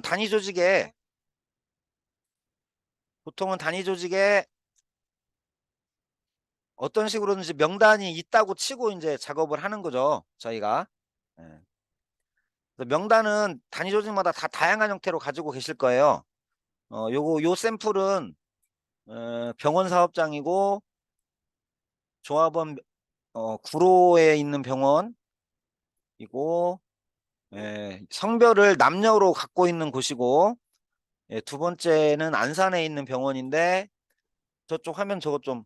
단위 조직에 보통은 단위 조직에 어떤 식으로든지 명단이 있다고 치고 이제 작업을 하는 거죠, 저희가. 예. 명단은 단위 조직마다 다 다양한 형태로 가지고 계실 거예요. 요 샘플은 병원 사업장이고 조합원 구로에 있는 병원이고, 성별을 남녀로 갖고 있는 곳이고, 두 번째는 안산에 있는 병원인데 저쪽 화면 저거 좀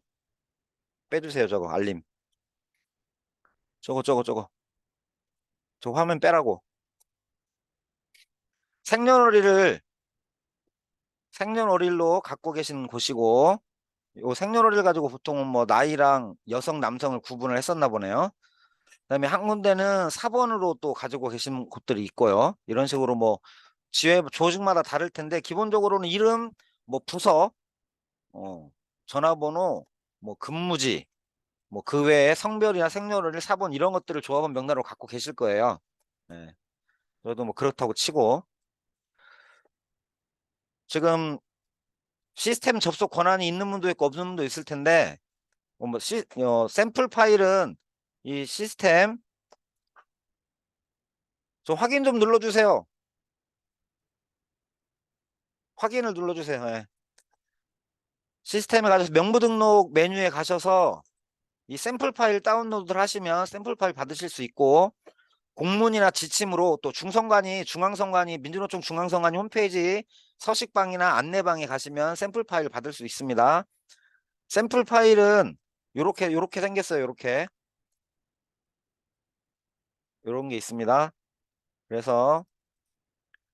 빼주세요. 저거 알림. 저거 화면 빼라고. 생년월일을 생년월일로 갖고 계신 곳이고, 요 생년월일 가지고 보통은 뭐 나이랑 여성 남성을 구분을 했었나 보네요. 그다음에 한 군데는 4번으로 또 가지고 계신 곳들이 있고요. 이런 식으로 뭐 지회 조직마다 다를 텐데 기본적으로는 이름, 뭐 부서, 어, 전화번호, 뭐 근무지, 뭐 그 외에 성별이나 생년월일, 사본 이런 것들을 조합원 명단으로 갖고 계실 거예요. 예. 저도 뭐 그렇다고 치고 지금 시스템 접속 권한이 있는 분도 있고 없는 분도 있을 텐데 샘플 파일은 이 시스템 좀 확인 좀 눌러주세요. 확인을 눌러주세요. 예. 시스템에 가셔서 명부 등록 메뉴에 가셔서 이 샘플 파일 다운로드를 하시면 샘플 파일 받으실 수 있고, 공문이나 지침으로 또 중앙선관위 민주노총 중앙선관위 홈페이지 서식방이나 안내방에 가시면 샘플 파일 받을 수 있습니다. 샘플 파일은 요렇게 생겼어요. 요런 게 있습니다. 그래서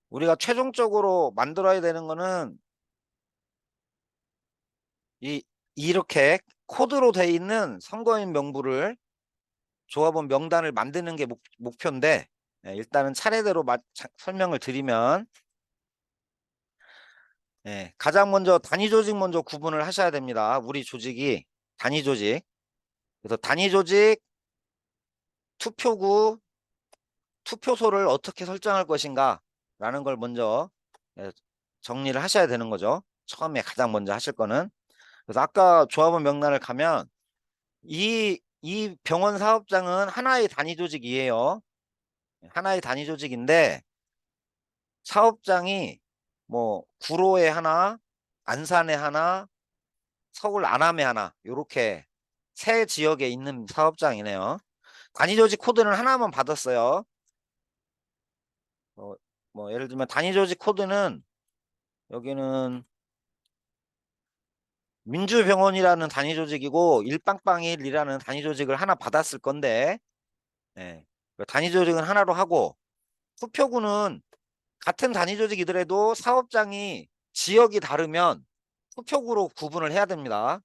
우리가 최종적으로 만들어야 되는 거는 이렇게 코드로 돼 있는 선거인 명부를 조합원 명단을 만드는 게 목표인데, 일단은 차례대로 설명을 드리면, 가장 먼저 단위 조직 먼저 구분을 하셔야 됩니다. 우리 조직이 단위 조직. 그래서 단위 조직 투표구 투표소를 어떻게 설정할 것인가 라는 걸 먼저 정리를 하셔야 되는 거죠. 처음에 가장 먼저 하실 거는. 그래서 아까 조합원 명단을 가면 이 병원 사업장은 하나의 단위 조직이에요. 하나의 단위 조직인데 사업장이 뭐 구로에 하나, 안산에 하나, 서울 안암에 하나 이렇게 세 지역에 있는 사업장이네요. 단위 조직 코드는 하나만 받았어요. 뭐 예를 들면 단위 조직 코드는 여기는 민주병원이라는 단위 조직이고 일빵빵일이라는 단위 조직을 하나 받았을 건데, 예, 단위 조직은 하나로 하고 투표구는 같은 단위 조직이더라도 사업장이 지역이 다르면 투표구로 구분을 해야 됩니다.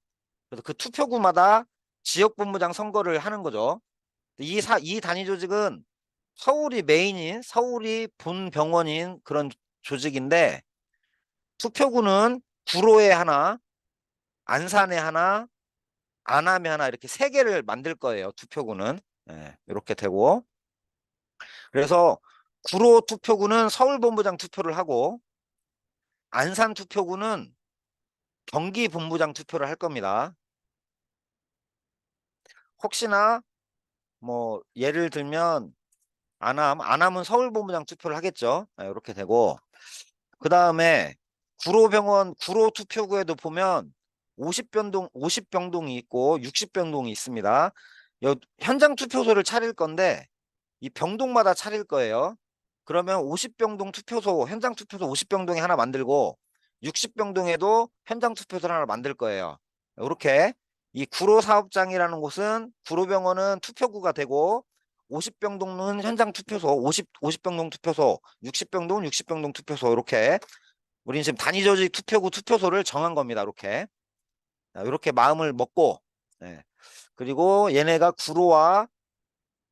그래서 그 투표구마다 지역본부장 선거를 하는 거죠. 이 단위 조직은 서울이 메인인, 서울이 본 병원인 그런 조직인데, 투표구는 구로에 하나, 안산에 하나, 안암에 하나 이렇게 세 개를 만들 거예요. 투표구는. 이렇게 되고. 그래서 구로 투표구는 서울본부장 투표를 하고, 안산 투표구는 경기본부장 투표를 할 겁니다. 혹시나 뭐 예를 들면 안암은 서울본부장 투표를 하겠죠. 이렇게 되고, 그 다음에 구로병원 구로 투표구에도 보면 50병동이 있고 60병동이 있습니다. 현장 투표소를 차릴 건데 이 병동마다 차릴 거예요. 그러면 50병동 투표소, 현장 투표소 50병동에 하나 만들고 60병동에도 현장 투표소 하나 만들 거예요. 이렇게 이 구로 사업장이라는 곳은 구로병원은 투표구가 되고 50병동은 현장 투표소, 50병동 투표소, 60병동은 60병동 투표소 이렇게 우리는 지금 단위 조직 투표구 투표소를 정한 겁니다. 이렇게 마음을 먹고, 예. 그리고 얘네가 구로와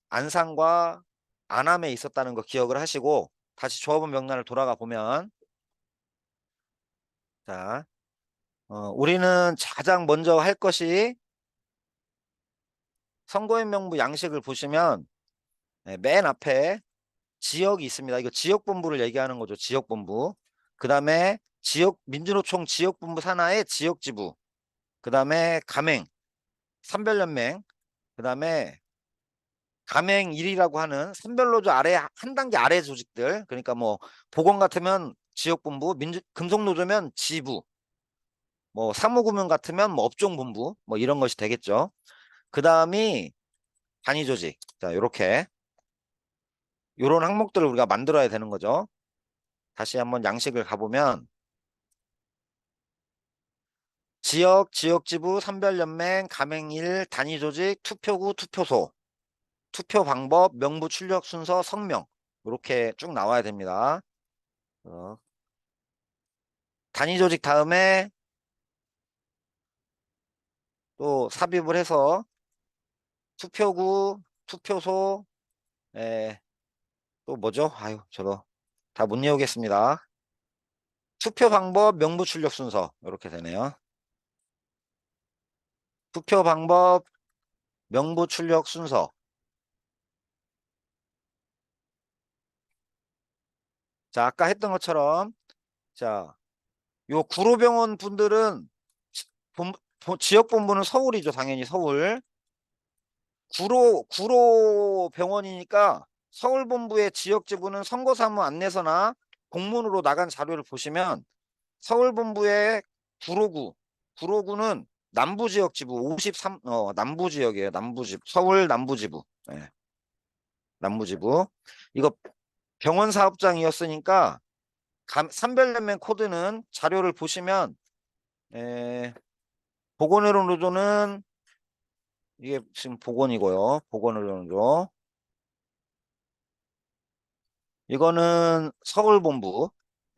안산과 안암에 있었다는 거 기억을 하시고 다시 조합원 명단을 돌아가 보면, 자, 우리는 가장 먼저 할 것이 선거인 명부 양식을 보시면 맨 앞에 지역이 있습니다. 이거 지역본부를 얘기하는 거죠. 지역본부. 그 다음에 민주노총 지역본부 산하의 지역지부. 그 다음에 가맹, 산별연맹. 그 다음에 가맹 1이라고 하는 선별노조 아래 한 단계 아래 조직들. 그러니까 뭐 보건 같으면 지역본부, 금속노조면 지부, 뭐 사무금융 같으면 뭐 업종본부, 뭐 이런 것이 되겠죠. 그 다음이 단위조직. 자, 요렇게 요런 항목들을 우리가 만들어야 되는 거죠. 다시 한번 양식을 가보면 지역지부, 선별연맹, 가맹일, 단위조직, 투표구, 투표소, 투표 방법, 명부 출력 순서, 성명 이렇게 쭉 나와야 됩니다. 어, 단위조직 다음에 또 삽입을 해서 투표구, 투표소, 또 뭐죠? 아유, 저도 다 못 외우겠습니다. 투표 방법, 명부 출력 순서 이렇게 되네요. 투표 방법, 명부 출력 순서. 자, 아까 했던 것처럼 자, 요 구로병원 분들은 지역본부는 서울이죠. 당연히 서울. 구로 병원이니까 서울본부의 지역지부는 선거사무 안내서나 공문으로 나간 자료를 보시면 서울본부의 구로구는 남부지역지부 53 남부지역이에요. 남부지부 서울 남부지부. 네, 남부지부. 이거 병원 사업장이었으니까 산별연맹 코드는 자료를 보시면 보건의료노조는 이게 지금 보건이고요. 보건의료노조. 이거는 서울본부.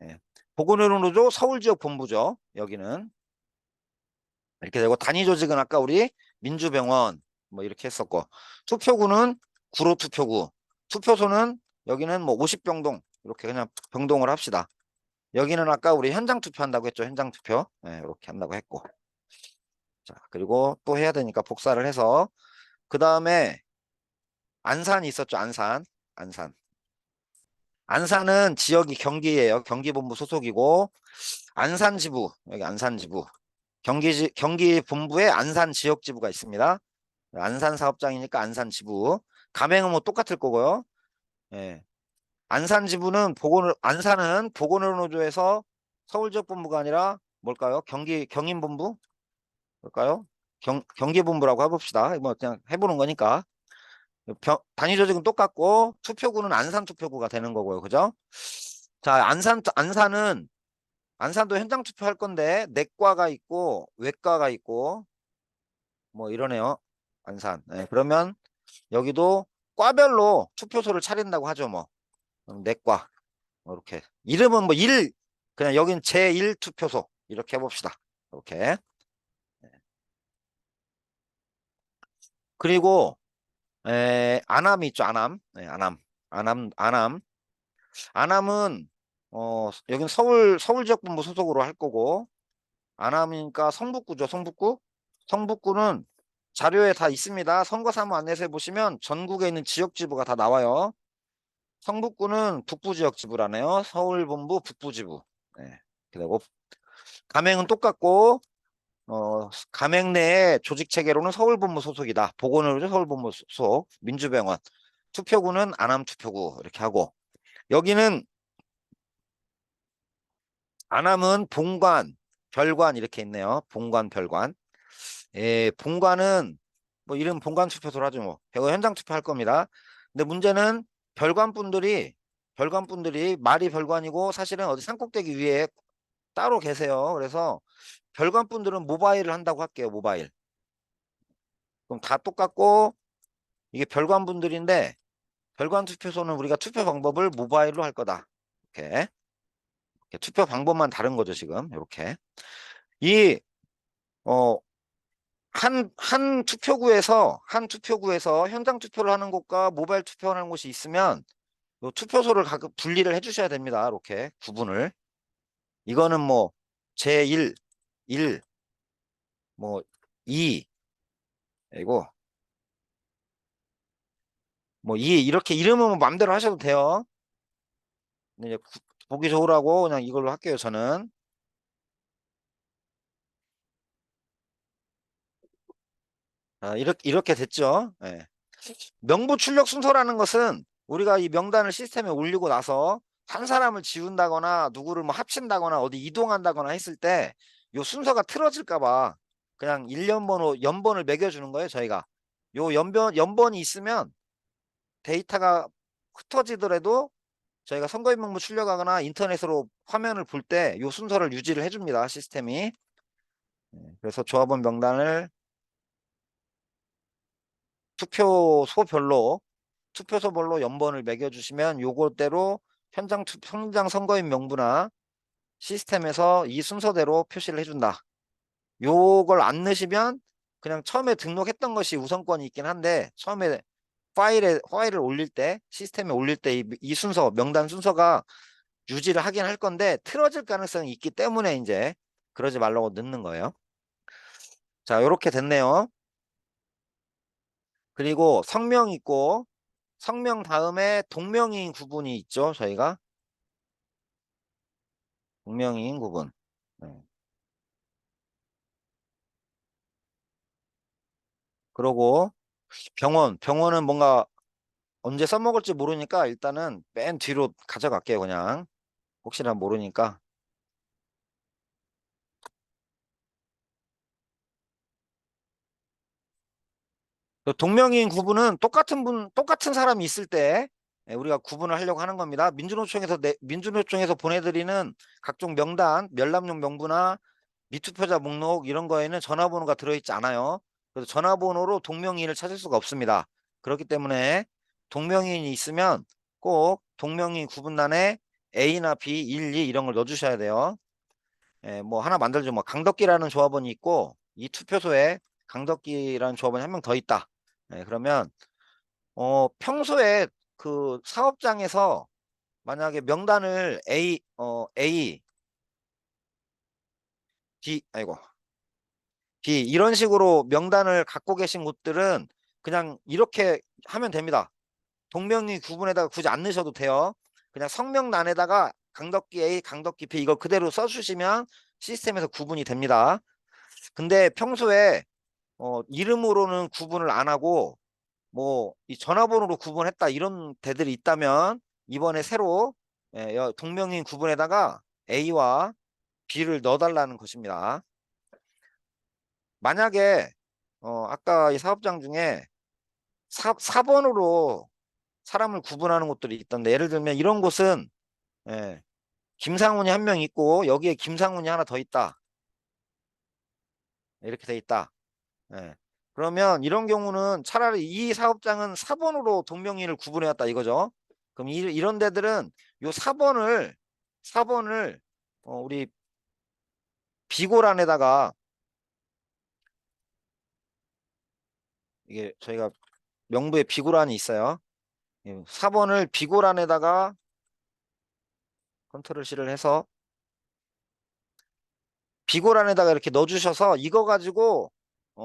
예. 보건의료노조 서울지역본부죠. 여기는. 이렇게 되고 단위조직은 아까 우리 민주병원 뭐 이렇게 했었고 투표구는 구로투표구. 투표소는 여기는 뭐 50병동 이렇게 그냥 병동을 합시다. 여기는 아까 우리 현장 투표한다고 했죠. 현장 투표. 예, 이렇게 한다고 했고. 자, 그리고 또 해야 되니까 복사를 해서 그 다음에 안산이 있었죠. 안산. 안산은 지역이 경기예요. 경기본부 소속이고 안산지부 여기 안산지부 경기 본부에 안산 지역지부가 있습니다. 안산 사업장이니까 안산지부. 가맹은 뭐 똑같을 거고요. 예. 안산은 보건의료노조에서 서울지역본부가 아니라 뭘까요? 경인본부? 뭘까요? 경기본부라고 해봅시다. 뭐 그냥 해보는 거니까. 단위 조직은 똑같고 투표구는 안산 투표구가 되는 거고요. 그죠? 자, 안산도 현장 투표할 건데 내과가 있고 외과가 있고 뭐 이러네요. 안산. 네, 그러면 여기도 과별로 투표소를 차린다고 하죠. 뭐 내과 뭐 이렇게 이름은 뭐 그냥 여긴 제1 투표소 이렇게 해봅시다. 이렇게. 그리고 안암이 있죠. 안암. 네, 안암은 여긴 서울 지역본부 소속으로 할 거고 안암이니까 성북구죠. 성북구는 자료에 다 있습니다. 선거사무 안내서에 보시면 전국에 있는 지역지부가 다 나와요. 성북구는 북부지역지부라네요. 서울본부 북부지부. 네. 그리고 가맹은 똑같고 가맹 내의 조직체계로는 서울본부 소속이다. 보건의료죠. 서울본부 소속. 민주병원. 투표구는 안암투표구 이렇게 하고 여기는 안암은 본관, 별관 이렇게 있네요. 본관, 별관. 본관은 뭐 이름 본관 투표소로 하죠. 뭐 이거 현장 투표할 겁니다. 근데 문제는 별관분들이 말이 별관이고 사실은 어디 산꼭대기 위에 따로 계세요. 그래서 별관분들은 모바일을 한다고 할게요. 모바일. 그럼 다 똑같고 이게 별관분들인데 별관 투표소는 우리가 투표 방법을 모바일로 할 거다. 이렇게. 투표 방법만 다른 거죠. 지금 이렇게. 이 어, 한 투표구에서 현장 투표를 하는 곳과 모바일 투표를 하는 곳이 있으면 요 투표소를 각각 분리를 해주셔야 됩니다. 이렇게 구분을. 이거는 뭐 제1, 1, 뭐 2, 이고 뭐 2 이렇게 이름은 뭐 마음대로 하셔도 돼요. 이제 보기 좋으라고 그냥 이걸로 할게요, 저는. 이렇게 됐죠. 예. 명부 출력 순서라는 것은 우리가 이 명단을 시스템에 올리고 나서 한 사람을 지운다거나 누구를 뭐 합친다거나 어디 이동한다거나 했을 때 요 순서가 틀어질까 봐 그냥 일련번호 연번을 매겨주는 거예요, 저희가. 요 연번이 있으면 데이터가 흩어지더라도 저희가 선거인명부 출력하거나 인터넷으로 화면을 볼 때 요 순서를 유지를 해줍니다, 시스템이. 그래서 조합원 명단을 투표소별로 투표소별로 연번을 매겨주시면 요거대로 현장 선거인 명부나 시스템에서 이 순서대로 표시를 해준다. 요걸 안 넣으시면 그냥 처음에 등록했던 것이 우선권이 있긴 한데 처음에 파일을 올릴 때 시스템에 올릴 때 이 순서 명단 순서가 유지를 하긴 할 건데 틀어질 가능성이 있기 때문에 이제 그러지 말라고 넣는 거예요. 자, 요렇게 됐네요. 그리고 성명 있고 성명 다음에 동명이인 구분이 있죠, 저희가. 동명이인 구분. 네. 그러고 병원은 뭔가 언제 써먹을지 모르니까 일단은 맨 뒤로 가져갈게요, 그냥. 혹시나 모르니까. 그 동명이인 구분은 똑같은 사람이 있을 때 우리가 구분을 하려고 하는 겁니다. 민주노총에서 보내드리는 각종 명단, 열람용 명부나 미투표자 목록 이런 거에는 전화번호가 들어있지 않아요. 그래서 전화번호로 동명이인을 찾을 수가 없습니다. 그렇기 때문에 동명이인이 있으면 꼭 동명이인 구분란에 A나 B, 1, 2 이런 걸 넣어주셔야 돼요. 뭐 하나 만들죠. 뭐 강덕기라는 조합원이 있고 이 투표소에 강덕기라는 조합원이 한 명 더 있다. 그러면 평소에 그 사업장에서 만약에 명단을 A, B, 아이고, B 이런 식으로 명단을 갖고 계신 곳들은 그냥 이렇게 하면 됩니다. 동명이 구분에다가 굳이 안 넣으셔도 돼요. 그냥 성명란에다가 강덕기 A, 강덕기 B 이거 그대로 써주시면 시스템에서 구분이 됩니다. 근데 평소에 이름으로는 구분을 안 하고 뭐 이 전화번호로 구분했다 이런 데들이 있다면 이번에 새로 동명이인 구분에다가 A와 B를 넣어달라는 것입니다. 만약에 아까 이 사업장 중에 4번으로 사람을 구분하는 곳들이 있던데 예를 들면 이런 곳은 예, 김상훈이 한 명 있고 여기에 김상훈이 하나 더 있다. 이렇게 돼 있다. 예. 그러면 이런 경우는 차라리 이 사업장은 4번으로 동명이인을 구분해왔다 이거죠. 그럼 이런 데들은 요 4번을 우리 비고란에다가 이게 저희가 명부에 비고란이 있어요. 4번을 비고란에다가 컨트롤 C를 해서 비고란에다가 이렇게 넣어주셔서 이거 가지고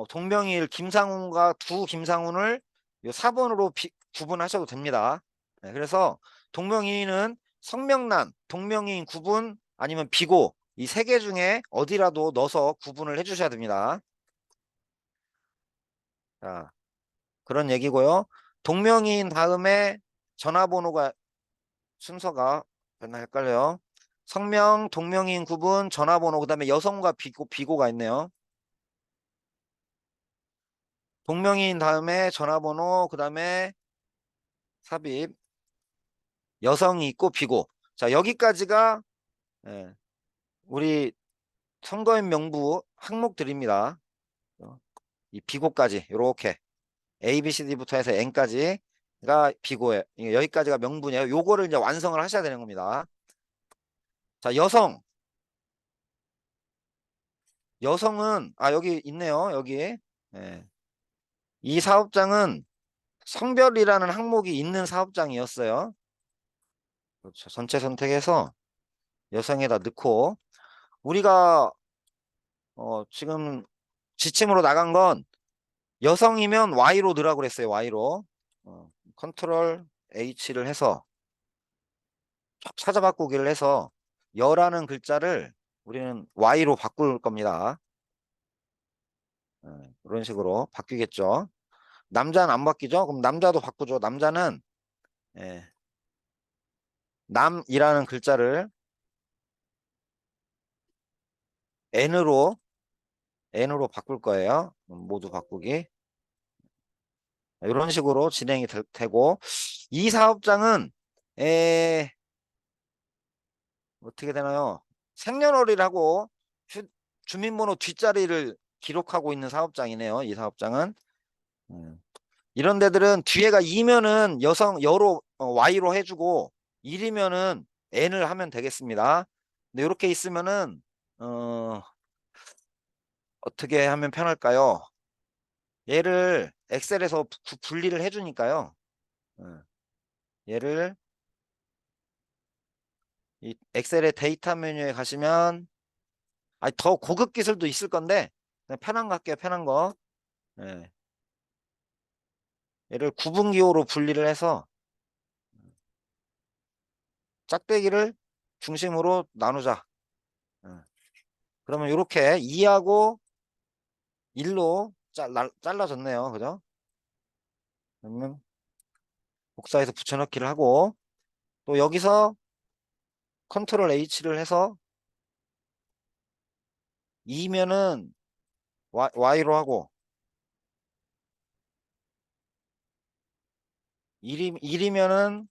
동명이인 김상훈과 두 김상훈을 요 4번으로 구분하셔도 됩니다. 네, 그래서 동명이인은 성명란, 동명이인 구분 아니면 비고 이 세 개 중에 어디라도 넣어서 구분을 해주셔야 됩니다. 자, 그런 얘기고요. 동명이인 다음에 전화번호가 순서가 맨날 헷갈려요. 성명, 동명이인 구분, 전화번호, 그 다음에 여성과 비고가 있네요. 동명이인 다음에 전화번호, 그 다음에 삽입, 여성이 있고 비고. 자, 여기까지가 예, 우리 선거인 명부 항목들입니다. 이 비고까지 이렇게 A, B, C, D부터 해서 N까지가 비고예요. 여기까지가 명분이에요. 요거를 이제 완성을 하셔야 되는 겁니다. 자, 여성은 여기 있네요. 여기 예. 이 사업장은 성별이라는 항목이 있는 사업장이었어요. 그렇죠. 전체 선택해서 여성에다 넣고 우리가 지금 지침으로 나간 건 여성이면 Y로 넣으라고 그랬어요. Y로 컨트롤 H를 해서 찾아 바꾸기를 해서 여라는 글자를 우리는 Y로 바꿀 겁니다. 이런 식으로 바뀌겠죠. 남자는 안 바뀌죠? 그럼 남자도 바꾸죠. 남자는 예, 남이라는 글자를 N으로 바꿀 거예요. 모두 바꾸기. 이런 식으로 진행이 되고 이 사업장은 에, 어떻게 되나요? 생년월일하고 주민번호 뒷자리를 기록하고 있는 사업장이네요. 이 사업장은. 음. 이런 데들은 뒤에가 2면은 여로 Y로 해주고 1이면은 N을 하면 되겠습니다. 근데 이렇게 있으면은 어떻게 하면 편할까요? 얘를 엑셀에서 분리를 해주니까요. 어, 얘를 이 엑셀의 데이터 메뉴에 가시면 아니 더 고급 기술도 있을 건데 그냥 편한 거 할게요. 편한 거. 예. 얘를 구분기호로 분리를 해서 짝대기를 중심으로 나누자. 예. 그러면 이렇게 2하고 1로 잘라졌네요. 그죠? 그러면 복사해서 붙여넣기를 하고 또 여기서 컨트롤 H를 해서 2면은 Y로 하고 1이면은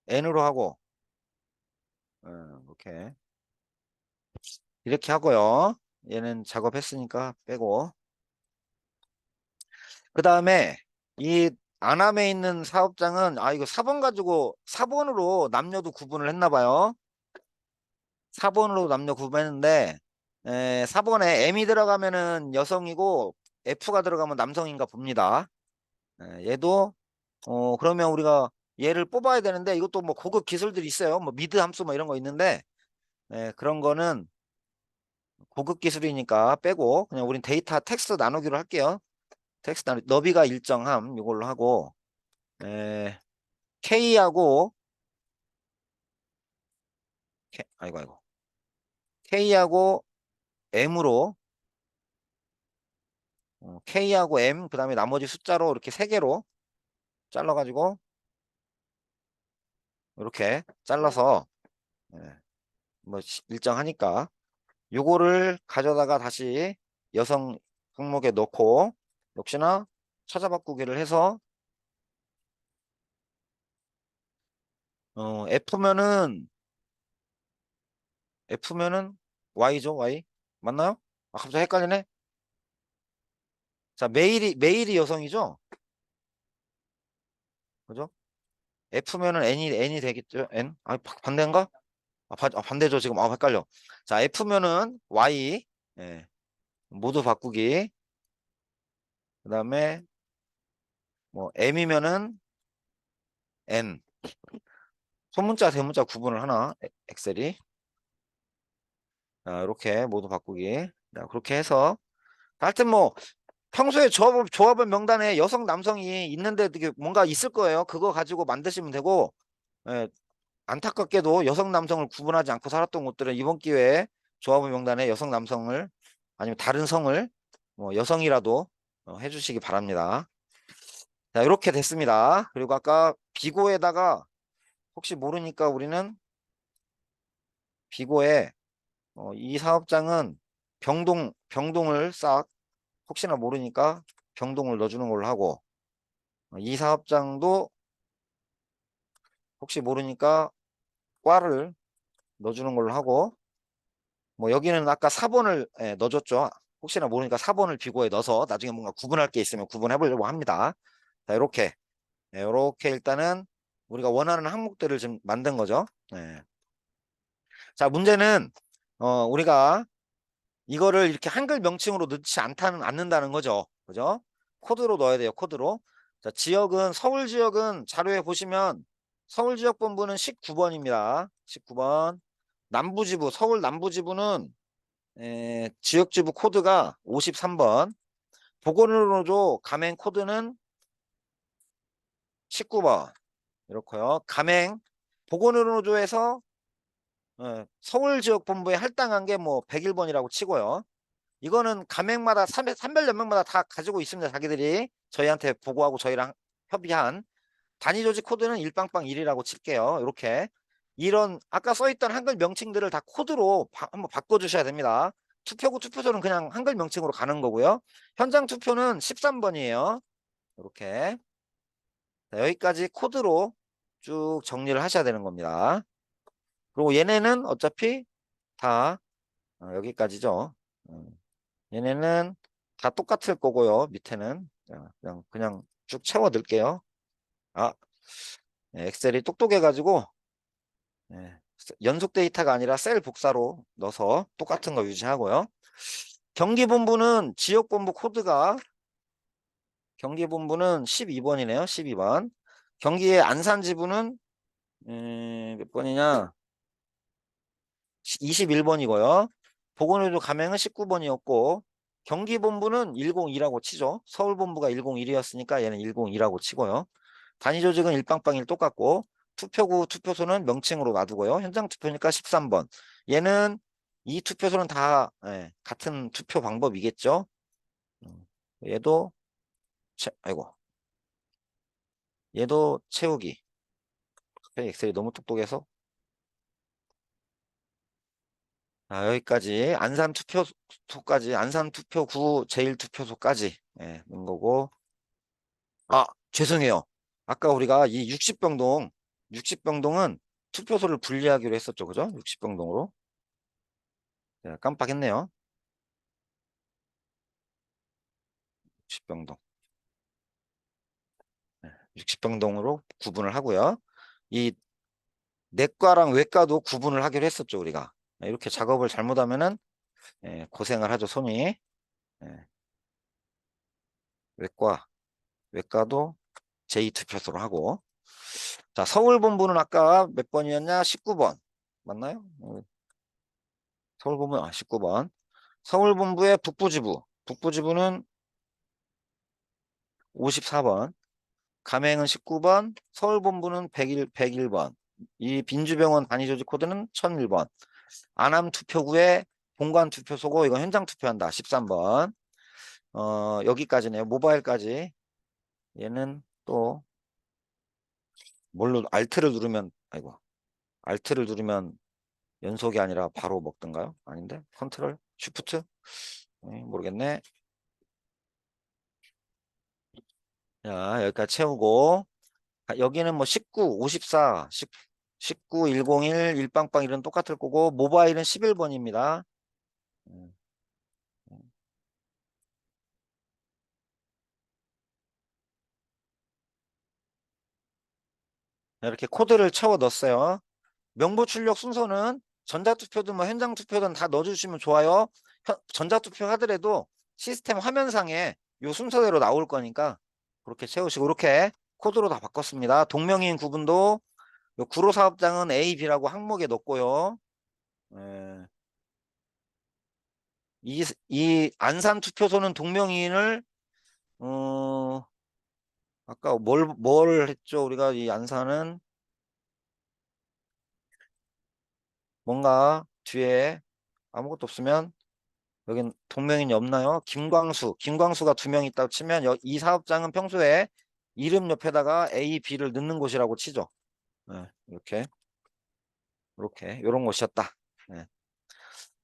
N으로 하고 이렇게 하고요. 얘는 작업했으니까 빼고 그 다음에 이 안암에 있는 사업장은 이거 4번 가지고 4번으로 남녀도 구분을 했나 봐요. 4번으로 남녀 구분했는데 4번에 M이 들어가면은 여성이고 F가 들어가면 남성인가 봅니다. 얘도 그러면 우리가 얘를 뽑아야 되는데 이것도 뭐 고급 기술들이 있어요. 뭐 미드 함수 뭐 이런 거 있는데 그런 거는 고급 기술이니까 빼고 그냥 우린 데이터 텍스트 나누기로 할게요. 텍스트 너비가 일정함 이걸로 하고 K하고 아이고 K하고 M으로 K하고 M 그다음에 나머지 숫자로 이렇게 세 개로 잘라가지고 이렇게 잘라서 예, 뭐 일정하니까 요거를 가져다가 다시 여성 항목에 넣고 역시나 찾아 바꾸기를 해서 F면은 Y죠. Y 맞나요? 갑자기 헷갈리네. 자, 메일이 여성이죠. 그죠? F면은 N이 되겠죠. N? 반대인가? 반대죠. 지금 헷갈려. 자, F면은 Y. 예, 모두 바꾸기. 그다음에 뭐 M이면은 N. 소문자 대문자 구분을 하나 엑셀이. 자, 이렇게 모두 바꾸기. 자, 그렇게 해서 하여튼 뭐 평소에 조합원 명단에 여성 남성이 있는데 되게 뭔가 있을 거예요. 그거 가지고 만드시면 되고 예, 안타깝게도 여성 남성을 구분하지 않고 살았던 곳들은 이번 기회에 조합원 명단에 여성 남성을 아니면 다른 성을 뭐 여성이라도 해주시기 바랍니다. 자, 이렇게 됐습니다. 그리고 아까 비고에다가 혹시 모르니까 우리는 비고에 이 사업장은 병동을 싹 혹시나 모르니까 병동을 넣어주는 걸로 하고 이 사업장도 혹시 모르니까 과를 넣어주는 걸로 하고 뭐 여기는 아까 4번을 넣어줬죠. 혹시나 모르니까 4번을 비고에 넣어서 나중에 뭔가 구분할 게 있으면 구분해 보려고 합니다. 자, 이렇게 일단은 우리가 원하는 항목들을 좀 만든 거죠. 자, 문제는 우리가 이거를 이렇게 한글 명칭으로 넣지 않는다는 거죠. 그죠? 코드로 넣어야 돼요. 코드로. 자, 서울 지역은 자료에 보시면 서울지역본부는 19번입니다. 19번. 서울 남부지부는 지역지부 코드가 53번. 보건의료노조 가맹 코드는 19번. 이렇고요. 가맹 보건의료노조에서 서울지역본부에 할당한 게 뭐 101번이라고 치고요. 이거는 가맹마다 산별연맹마다 다 가지고 있습니다. 자기들이 저희한테 보고하고 저희랑 협의한 단위조직 코드는 일빵빵 1이라고 칠게요. 이렇게 이런 아까 써있던 한글 명칭들을 다 코드로 한번 바꿔주셔야 됩니다. 투표구 투표소는 그냥 한글 명칭으로 가는 거고요. 현장 투표는 13번이에요. 이렇게 여기까지 코드로 쭉 정리를 하셔야 되는 겁니다. 그리고 얘네는 어차피 다 여기까지죠. 얘네는 다 똑같을 거고요. 밑에는 그냥 쭉 채워 넣을게요. 아, 엑셀이 똑똑해 가지고 연속 데이터가 아니라 셀 복사로 넣어서 똑같은 거 유지하고요. 경기본부는 지역본부 코드가 경기본부는 12번이네요. 12번. 경기의 안산지부는 몇 번이냐? 21번이고요. 보건의료 가맹은 19번이었고 경기본부는 102라고 치죠. 서울본부가 101이었으니까 얘는 102라고 치고요. 단위조직은 일빵빵일 똑같고 투표구 투표소는 명칭으로 놔두고요. 현장 투표니까 13번. 얘는 이 투표소는 다 같은 투표 방법이겠죠. 얘도 아이고 얘도 채우기. 엑셀이 너무 똑똑해서 여기까지 안산 투표소까지 안산 투표구 제1투표소까지 넣은 거고 죄송해요. 아까 우리가 이 60병동은 투표소를 분리하기로 했었죠. 그죠? 60병동으로. 깜빡했네요. 60병동. 60병동으로 구분을 하고요. 이 내과랑 외과도 구분을 하기로 했었죠. 우리가. 이렇게 작업을 잘못하면은 고생을 하죠. 손이. 예, 외과, 외과도 제2투표소로 하고. 자, 서울본부는 아까 몇 번이었냐? 19번. 맞나요? 서울본부 19번. 서울본부의 북부지부. 북부지부는 54번. 가맹은 19번. 서울본부는 101번. 이 빈주병원 단위조직 코드는 1001번. 안암 투표구에 본관 투표소고 이건 현장 투표한다. 13번. 여기까지네요. 모바일까지. 얘는 또 뭘로 알트를 누르면 아이고. 알트를 누르면 연속이 아니라 바로 먹던가요? 아닌데? 컨트롤 쉬프트? 모르겠네. 자, 여기까지 채우고 여기는 뭐 19, 54, 19, 101, 일빵빵 이런 똑같을 거고 모바일은 11번입니다. 이렇게 코드를 채워 넣었어요. 명부 출력 순서는 전자투표든 뭐 현장투표든 다 넣어주시면 좋아요. 전자투표 하더라도 시스템 화면상에 요 순서대로 나올 거니까 그렇게 채우시고 이렇게 코드로 다 바꿨습니다. 동명이인 구분도 요 구로사업장은 A, B라고 항목에 넣었고요. 예, 이 안산 투표소는 동명이인을 아까 뭘 했죠? 우리가 이 안산은 뭔가 뒤에 아무것도 없으면 여긴 동명인이 없나요? 김광수가 2명 있다고 치면 이 사업장은 평소에 이름 옆에다가 A, B를 넣는 곳이라고 치죠. 이렇게 요런 곳이었다.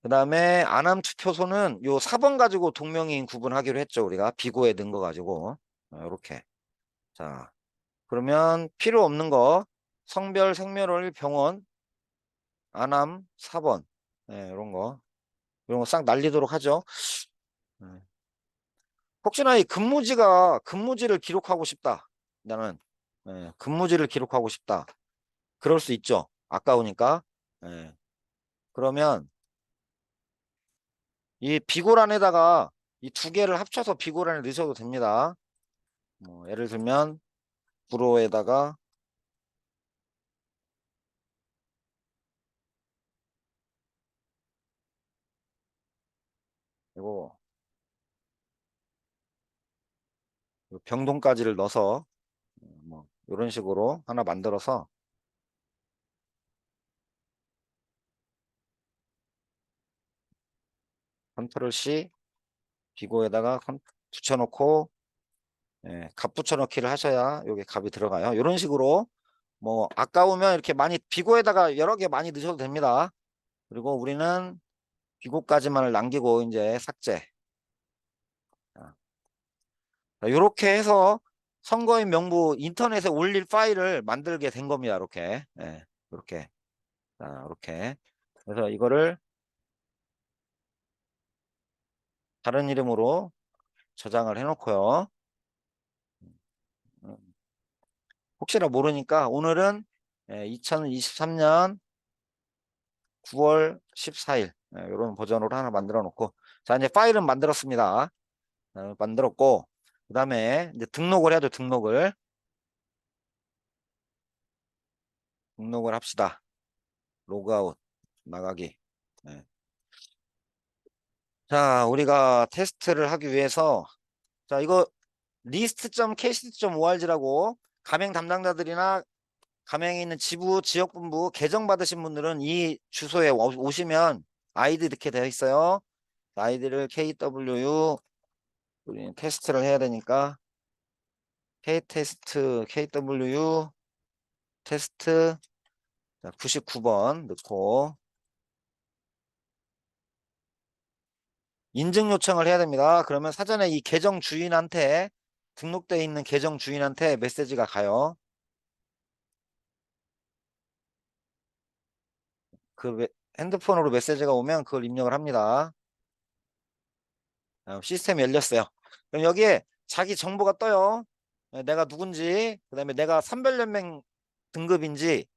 그 다음에 안암 투표소는 요 4번 가지고 동명이인 구분하기로 했죠. 우리가 비고에 넣은 거 가지고 이렇게. 자, 그러면 필요 없는 거 성별 생멸을 병원 안암 4번 이런 거 싹 날리도록 하죠. 네. 혹시나 이 근무지를 기록하고 싶다. 나는 근무지를 기록하고 싶다. 그럴 수 있죠. 아까우니까. 예. 그러면 이 비고란에다가 이 두 개를 합쳐서 비고란에 넣으셔도 됩니다. 예를 들면 불호에다가 이거 병동까지를 넣어서 뭐 이런 식으로 하나 만들어서 컨트롤 C 비고에다가 붙여놓고 값 붙여넣기를 하셔야 여기 값이 들어가요. 이런 식으로 뭐 아까우면 이렇게 많이 비고에다가 여러 개 많이 넣으셔도 됩니다. 그리고 우리는 비고까지만을 남기고 이제 삭제. 이렇게 해서 선거인 명부 인터넷에 올릴 파일을 만들게 된 겁니다. 이렇게. 이렇게. 자, 이렇게. 그래서 이거를 다른 이름으로 저장을 해 놓고요. 혹시나 모르니까 오늘은 2023년 9월 14일 이런 버전으로 하나 만들어 놓고, 자 이제 파일은 만들었습니다. 만들었고 그 다음에 이제 등록을 해야죠. 등록을 합시다. 로그아웃 나가기. 자 우리가 테스트를 하기 위해서, 자 이거 list.kct.org라고 가맹 담당자들이나 가맹에 있는 지부 지역본부 계정 받으신 분들은 이 주소에 오시면 아이디 이렇게 되어 있어요. 아이디를 KW, 우리 테스트를 해야 되니까 K테스트 KW 테스트 99번 넣고 인증 요청을 해야 됩니다. 그러면 사전에 이 계정 주인한테, 등록되어 있는 계정 주인한테 메시지가 가요. 핸드폰으로 메시지가 오면 그걸 입력을 합니다. 시스템이 열렸어요. 그럼 여기에 자기 정보가 떠요. 내가 누군지, 그 다음에 내가 선별연맹 등급인지,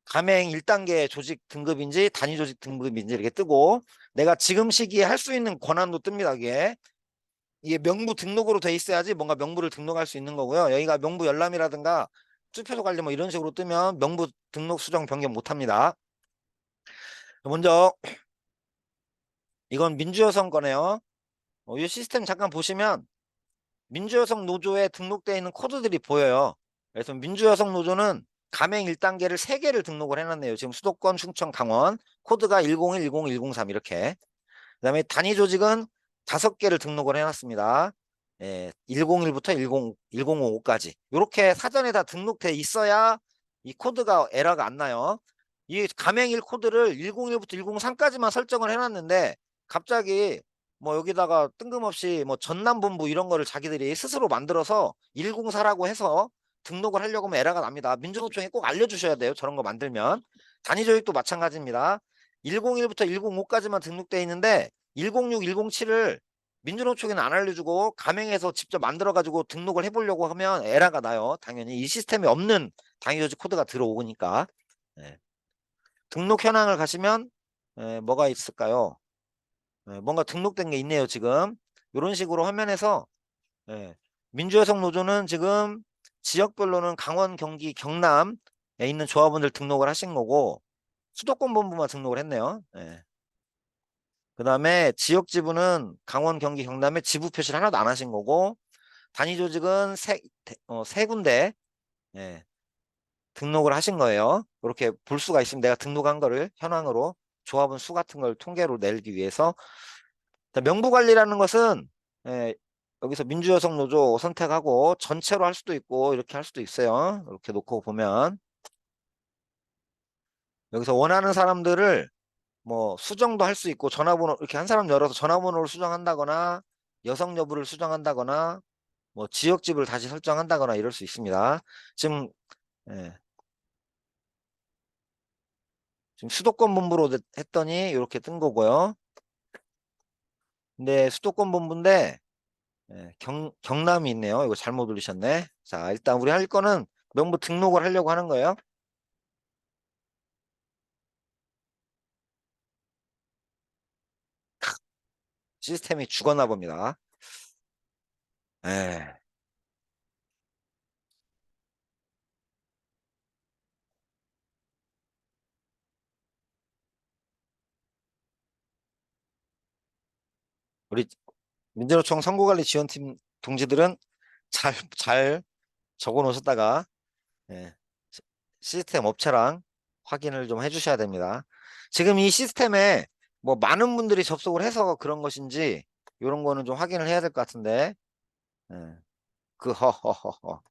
가맹 1단계 조직 등급인지, 단위 조직 등급인지 이렇게 뜨고, 내가 지금 시기에 할 수 있는 권한도 뜹니다. 이게 명부 등록으로 돼 있어야지 뭔가 명부를 등록할 수 있는 거고요. 여기가 명부 열람이라든가 투표소 관리 뭐 이런 식으로 뜨면 명부 등록 수정 변경 못 합니다. 먼저 이건 민주여성 거네요. 이 시스템 잠깐 보시면 민주여성 노조에 등록되어 있는 코드들이 보여요. 그래서 민주여성 노조는 가맹 1단계를 3개를 등록을 해놨네요. 지금 수도권, 충청, 강원 코드가 101, 102, 103 이렇게. 그 다음에 단위 조직은 5개를 등록을 해놨습니다. 101부터 1005까지 이렇게 사전에 다 등록돼 있어야 이 코드가 에러가 안 나요. 이 가맹일 코드를 101부터 103까지만 설정을 해놨는데 갑자기 뭐 여기다가 뜬금없이 뭐 전남본부 이런 거를 자기들이 스스로 만들어서 104라고 해서 등록을 하려고 하면 에러가 납니다. 민주노총에 꼭 알려주셔야 돼요. 저런 거 만들면. 단위조직도 마찬가지입니다. 101부터 105까지만 등록돼 있는데 106, 107을 민주노총에는 안 알려주고 가맹에서 직접 만들어가지고 등록을 해보려고 하면 에러가 나요. 당연히 이 시스템에 없는 당위조직 코드가 들어오니까. 등록 현황을 가시면 뭐가 있을까요? 뭔가 등록된 게 있네요. 지금 이런 식으로 화면에서 민주여성 노조는 지금 지역별로는 강원, 경기, 경남에 있는 조합원들 등록을 하신 거고 수도권 본부만 등록을 했네요. 그 다음에 지역 지부는 강원, 경기, 경남에 지부 표시를 하나도 안 하신 거고, 단위 조직은 세 군데 등록을 하신 거예요. 이렇게 볼 수가 있으면 내가 등록한 거를 현황으로 조합원 수 같은 걸 통계로 내기 위해서. 명부 관리라는 것은 여기서 민주여성 노조 선택하고 전체로 할 수도 있고 이렇게 할 수도 있어요. 이렇게 놓고 보면 여기서 원하는 사람들을 뭐 수정도 할 수 있고, 전화번호 이렇게 한 사람 열어서 전화번호를 수정한다거나 여성 여부를 수정한다거나 뭐 지역집을 다시 설정한다거나 이럴 수 있습니다. 지금 예, 지금 수도권 본부로 했더니 이렇게 뜬 거고요. 근데 수도권 본부인데 경남이 있네요. 이거 잘못 올리셨네. 자, 일단 우리 할 거는 명부 등록을 하려고 하는 거예요. 시스템이 죽었나 봅니다. 예. 우리 민주노총 선거관리 지원팀 동지들은 잘 적어 놓으셨다가 예, 시스템 업체랑 확인을 좀 해주셔야 됩니다. 지금 이 시스템에 뭐 많은 분들이 접속을 해서 그런 것인지 이런 거는 좀 확인을 해야 될 것 같은데. 예. 그 허허허허.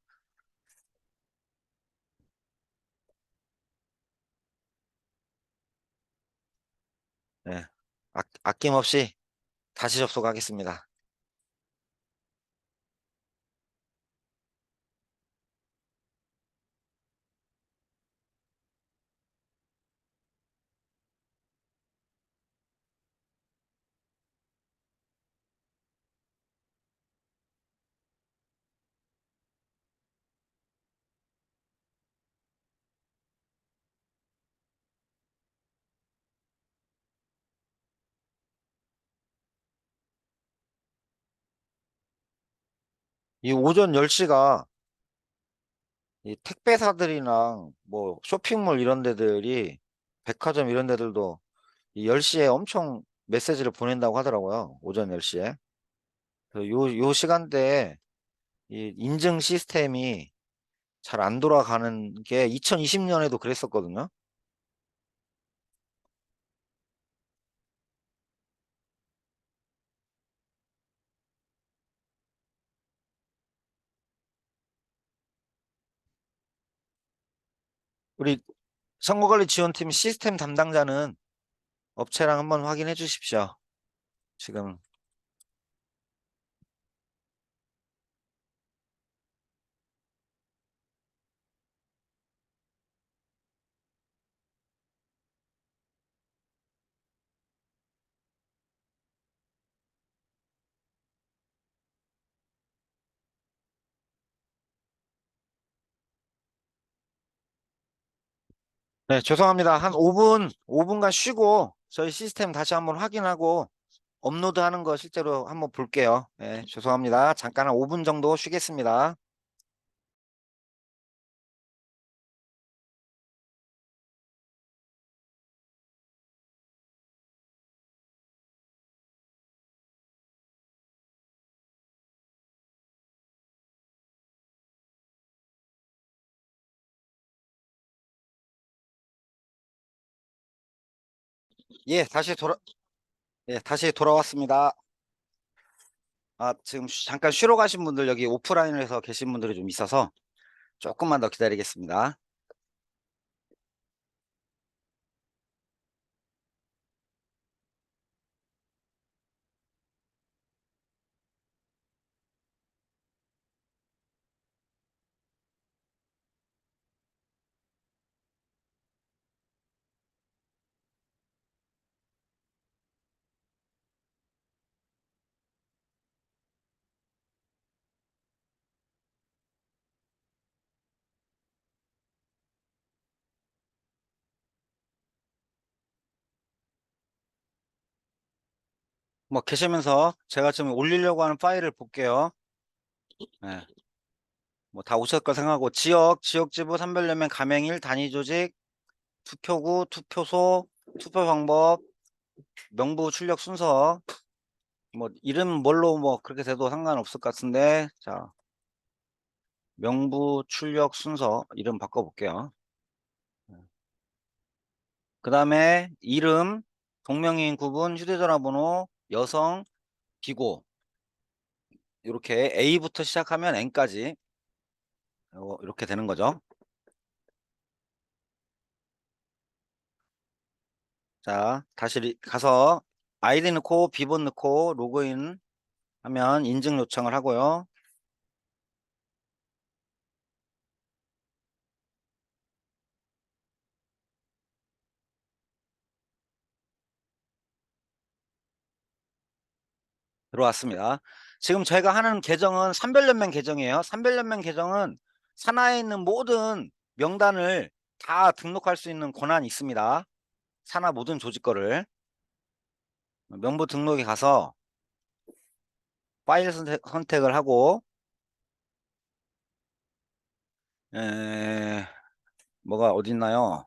예. 아낌없이 다시 접속하겠습니다. 이 오전 10시가 이 택배사들이랑 뭐 쇼핑몰 이런 데들이 백화점 이런 데들도 이 10시에 엄청 메시지를 보낸다고 하더라고요. 오전 10시에. 요 시간대에 이 인증 시스템이 잘 안 돌아가는 게 2020년에도 그랬었거든요. 우리 선거관리지원팀 시스템 담당자는 업체랑 한번 확인해 주십시오. 지금. 네, 죄송합니다. 한 5분간 쉬고 저희 시스템 다시 한번 확인하고 업로드하는 거 실제로 한번 볼게요. 네, 죄송합니다. 잠깐 한 5분 정도 쉬겠습니다. 예, 다시 돌아왔습니다. 아, 지금 잠깐 쉬러 가신 분들 여기 오프라인에서 계신 분들이 좀 있어서 조금만 더 기다리겠습니다. 뭐 계시면서 제가 지금 올리려고 하는 파일을 볼게요. 네, 뭐다 오셨을 거 생각하고 지역지부 선별연맹 가맹일 단위조직 투표구 투표소 투표 방법 명부 출력 순서 뭐 이름 뭘로 뭐 그렇게 돼도 상관없을 것 같은데 자 명부 출력 순서 이름 바꿔볼게요. 그 다음에 이름 동명이인 구분 휴대전화번호 여성 기고 이렇게 A부터 시작하면 N까지 이렇게 되는 거죠. 자 다시 가서 아이디 넣고 비번 넣고 로그인 하면 인증 요청을 하고요. 들어왔습니다. 지금 저희가 하는 계정은 산별연맹 계정이에요. 산별연맹 계정은 산하에 있는 모든 명단을 다 등록할 수 있는 권한이 있습니다. 산하 모든 조직 거를 명부 등록에 가서 파일 선택을 하고 뭐가 어디 있나요?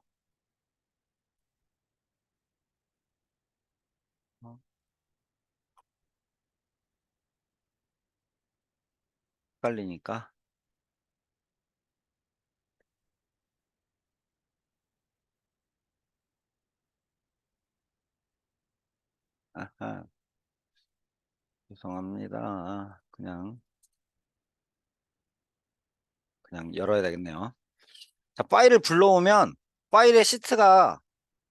헷갈리니까 아하, 죄송합니다. 그냥 열어야 되겠네요. 자, 파일을 불러오면 파일의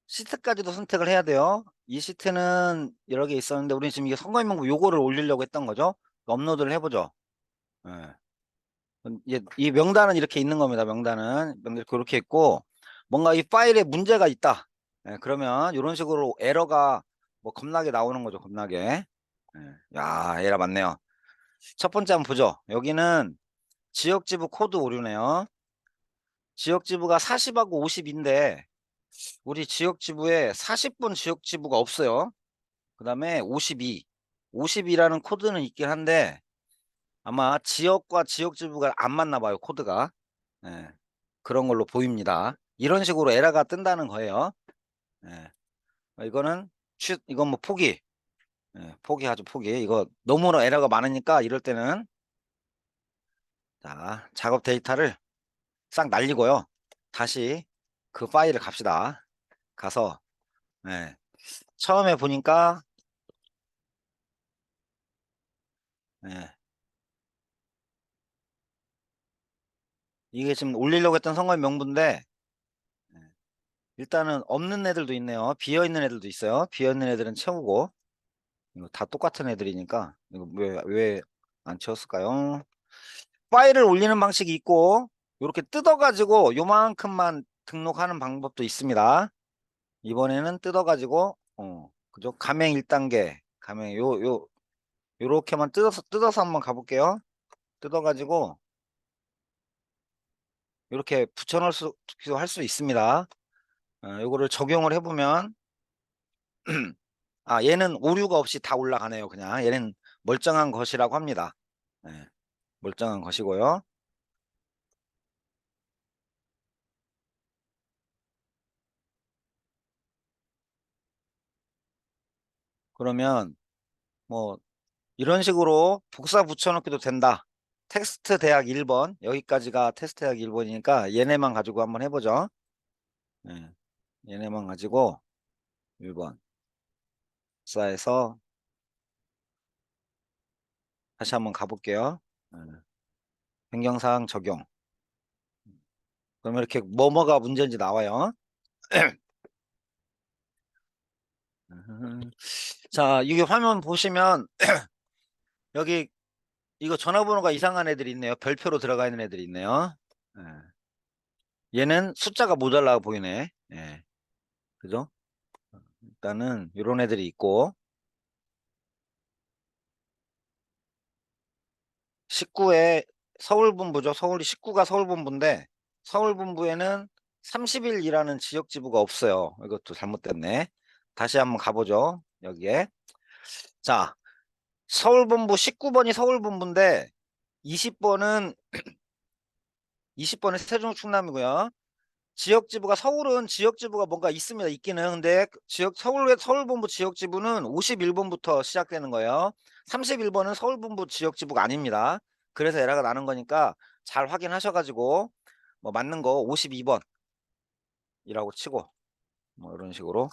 시트까지도 선택을 해야 돼요. 이 시트는 여러 개 있었는데 우리는 지금 이게 선거인명부 요거를 올리려고 했던 거죠. 업로드를 해보죠. 예. 이 명단은 이렇게 있는 겁니다. 명단은 그렇게 있고 뭔가 이 파일에 문제가 있다. 예, 그러면 이런 식으로 에러가 뭐 겁나게 나오는 거죠. 겁나게. 예. 야, 에러 맞네요. 첫 번째 한번 보죠. 여기는 지역지부 코드 오류네요. 지역지부가 40하고 50인데 우리 지역지부에 40번 지역지부가 없어요. 그 다음에 52라는 코드는 있긴 한데 아마 지역과 지역지부가 안 맞나 봐요. 코드가. 예, 그런 걸로 보입니다. 이런 식으로 에러가 뜬다는 거예요. 예, 이건 뭐 포기. 예, 포기하죠. 포기. 이거 너무나 에러가 많으니까 이럴 때는 자, 작업 데이터를 싹 날리고요. 다시 그 파일을 갑시다. 가서 예, 처음에 보니까 예, 이게 지금 올리려고 했던 선거인 명부인데 예, 일단은 없는 애들도 있네요. 비어 있는 애들도 있어요. 비어 있는 애들은 채우고 이거 다 똑같은 애들이니까 이거 왜 안 채웠을까요? 파일을 올리는 방식이 있고 이렇게 뜯어가지고 요만큼만 등록하는 방법도 있습니다. 이번에는 뜯어가지고 그죠? 가맹 1단계 가맹 요렇게만 뜯어서 한번 가볼게요. 뜯어가지고 이렇게 붙여넣을 수도 할 수 있습니다. 요거를 적용을 해보면 아, 얘는 오류가 없이 다 올라가네요. 그냥 얘는 멀쩡한 것이라고 합니다. 예, 멀쩡한 것이고요. 그러면 뭐 이런 식으로 복사 붙여넣기도 된다. 텍스트 대학 1번 여기까지가 테스트 대학 1번이니까 얘네만 가지고 한번 해보죠. 예, 얘네만 가지고 1번 복사해서 다시 한번 가볼게요. 예, 변경사항 적용. 그러면 이렇게 뭐뭐가 문제인지 나와요. 자, 이게 화면 보시면 여기 이거 전화번호가 이상한 애들이 있네요. 별표로 들어가 있는 애들이 있네요. 예. 얘는 숫자가 모자라 보이네. 예. 그죠? 일단은 이런 애들이 있고 19에 서울본부죠. 서울이 19가 서울본부인데 서울본부에는 30일이라는 지역지부가 없어요. 이것도 잘못됐네. 다시 한번 가보죠. 여기에. 자, 서울본부 19번이 서울본부인데 20번은 20번은 세종 충남이고요. 지역지부가 서울은 지역지부가 뭔가 있습니다. 있기는. 근데 서울본부 지역지부는 51번부터 시작되는 거예요. 31번은 서울본부 지역지부가 아닙니다. 그래서 에러가 나는 거니까 잘 확인하셔가지고 뭐 맞는 거 52번이라고 치고 뭐 이런 식으로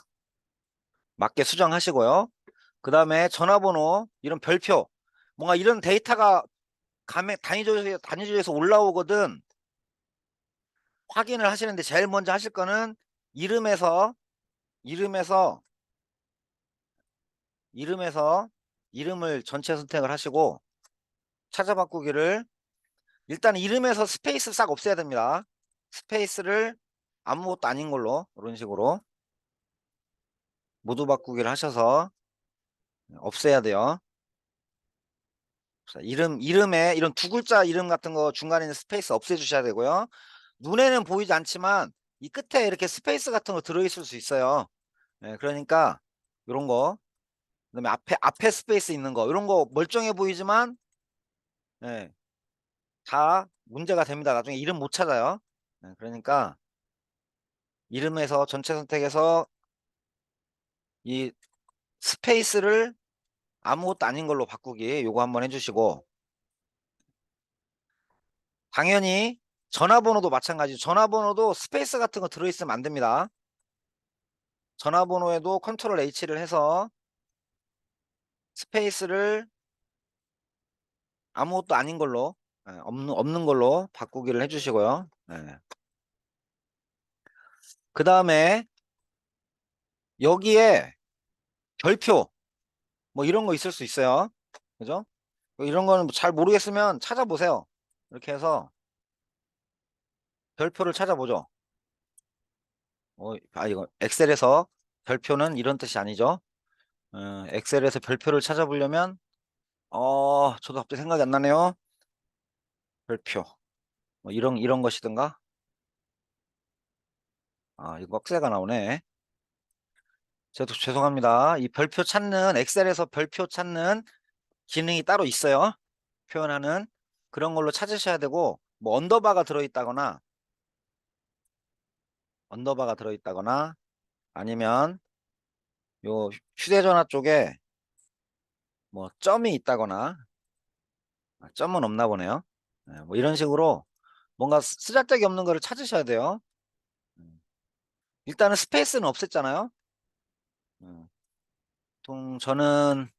맞게 수정하시고요. 그 다음에 전화번호 이런 별표 뭔가 이런 데이터가 단위조에서 올라오거든. 확인을 하시는데 제일 먼저 하실 거는 이름에서 이름에서 이름에서 이름을 전체 선택을 하시고 찾아 바꾸기를 일단 이름에서 스페이스 싹 없애야 됩니다. 스페이스를 아무것도 아닌 걸로 이런 식으로 모두 바꾸기를 하셔서 없애야 돼요. 이름에 이런 두 글자 이름 같은 거 중간에 있는 스페이스 없애 주셔야 되고요. 눈에는 보이지 않지만 이 끝에 이렇게 스페이스 같은 거 들어있을 수 있어요. 그러니까 이런 거 그다음에 앞에 스페이스 있는 거 이런 거 멀쩡해 보이지만 예, 다 문제가 됩니다. 나중에 이름 못 찾아요. 그러니까 이름에서 전체 선택해서 이 스페이스를 아무것도 아닌 걸로 바꾸기 요거 한번 해주시고 당연히 전화번호도 마찬가지 전화번호도 스페이스 같은 거 들어있으면 안 됩니다. 전화번호에도 컨트롤 H를 해서 스페이스를 아무것도 아닌 걸로, 없는 걸로 바꾸기를 해주시고요. 그 다음에 여기에 별표 뭐 이런 거 있을 수 있어요. 그죠? 이런 거는 잘 모르겠으면 찾아보세요. 이렇게 해서 별표를 찾아보죠. 이거 엑셀에서 별표는 이런 뜻이 아니죠. 엑셀에서 별표를 찾아보려면 저도 갑자기 생각이 안 나네요. 별표 뭐 이런 것이든가. 이거 꺽쇠가 나오네. 저도 죄송합니다. 이 별표 찾는, 엑셀에서 별표 찾는 기능이 따로 있어요. 표현하는 그런 걸로 찾으셔야 되고, 뭐 언더바가 들어있다거나 아니면 요 휴대전화 쪽에 뭐 점이 있다거나. 점은 없나 보네요. 뭐 이런 식으로 뭔가 쓰잘데기 없는 거를 찾으셔야 돼요. 음, 일단은 스페이스는 없앴잖아요. 보통 저는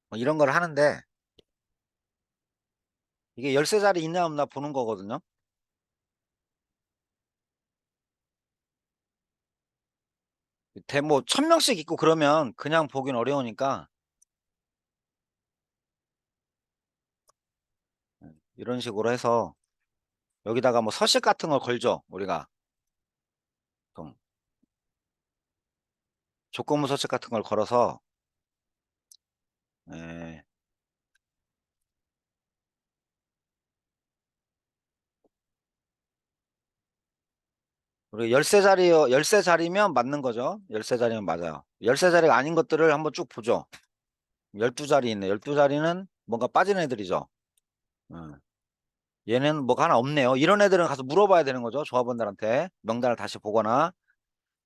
뭐 이런 걸 하는데, 이게 열쇠 자리 있나 없나 보는 거거든요. 뭐 1000명씩 있고 그러면 그냥 보긴 어려우니까 이런 식으로 해서 여기다가 뭐 서식 같은 걸 걸죠. 우리가 보통 조건부 서식 같은 걸 걸어서, 예, 우리 열쇠 자리면 맞는 거죠. 열쇠 자리면 맞아요. 열쇠 자리가 아닌 것들을 한번 쭉 보죠. 12자리 있네. 12자리는 뭔가 빠진 애들이죠. 음. 얘는 뭐가 하나 없네요. 이런 애들은 가서 물어봐야 되는 거죠. 조합원들한테 명단을 다시 보거나.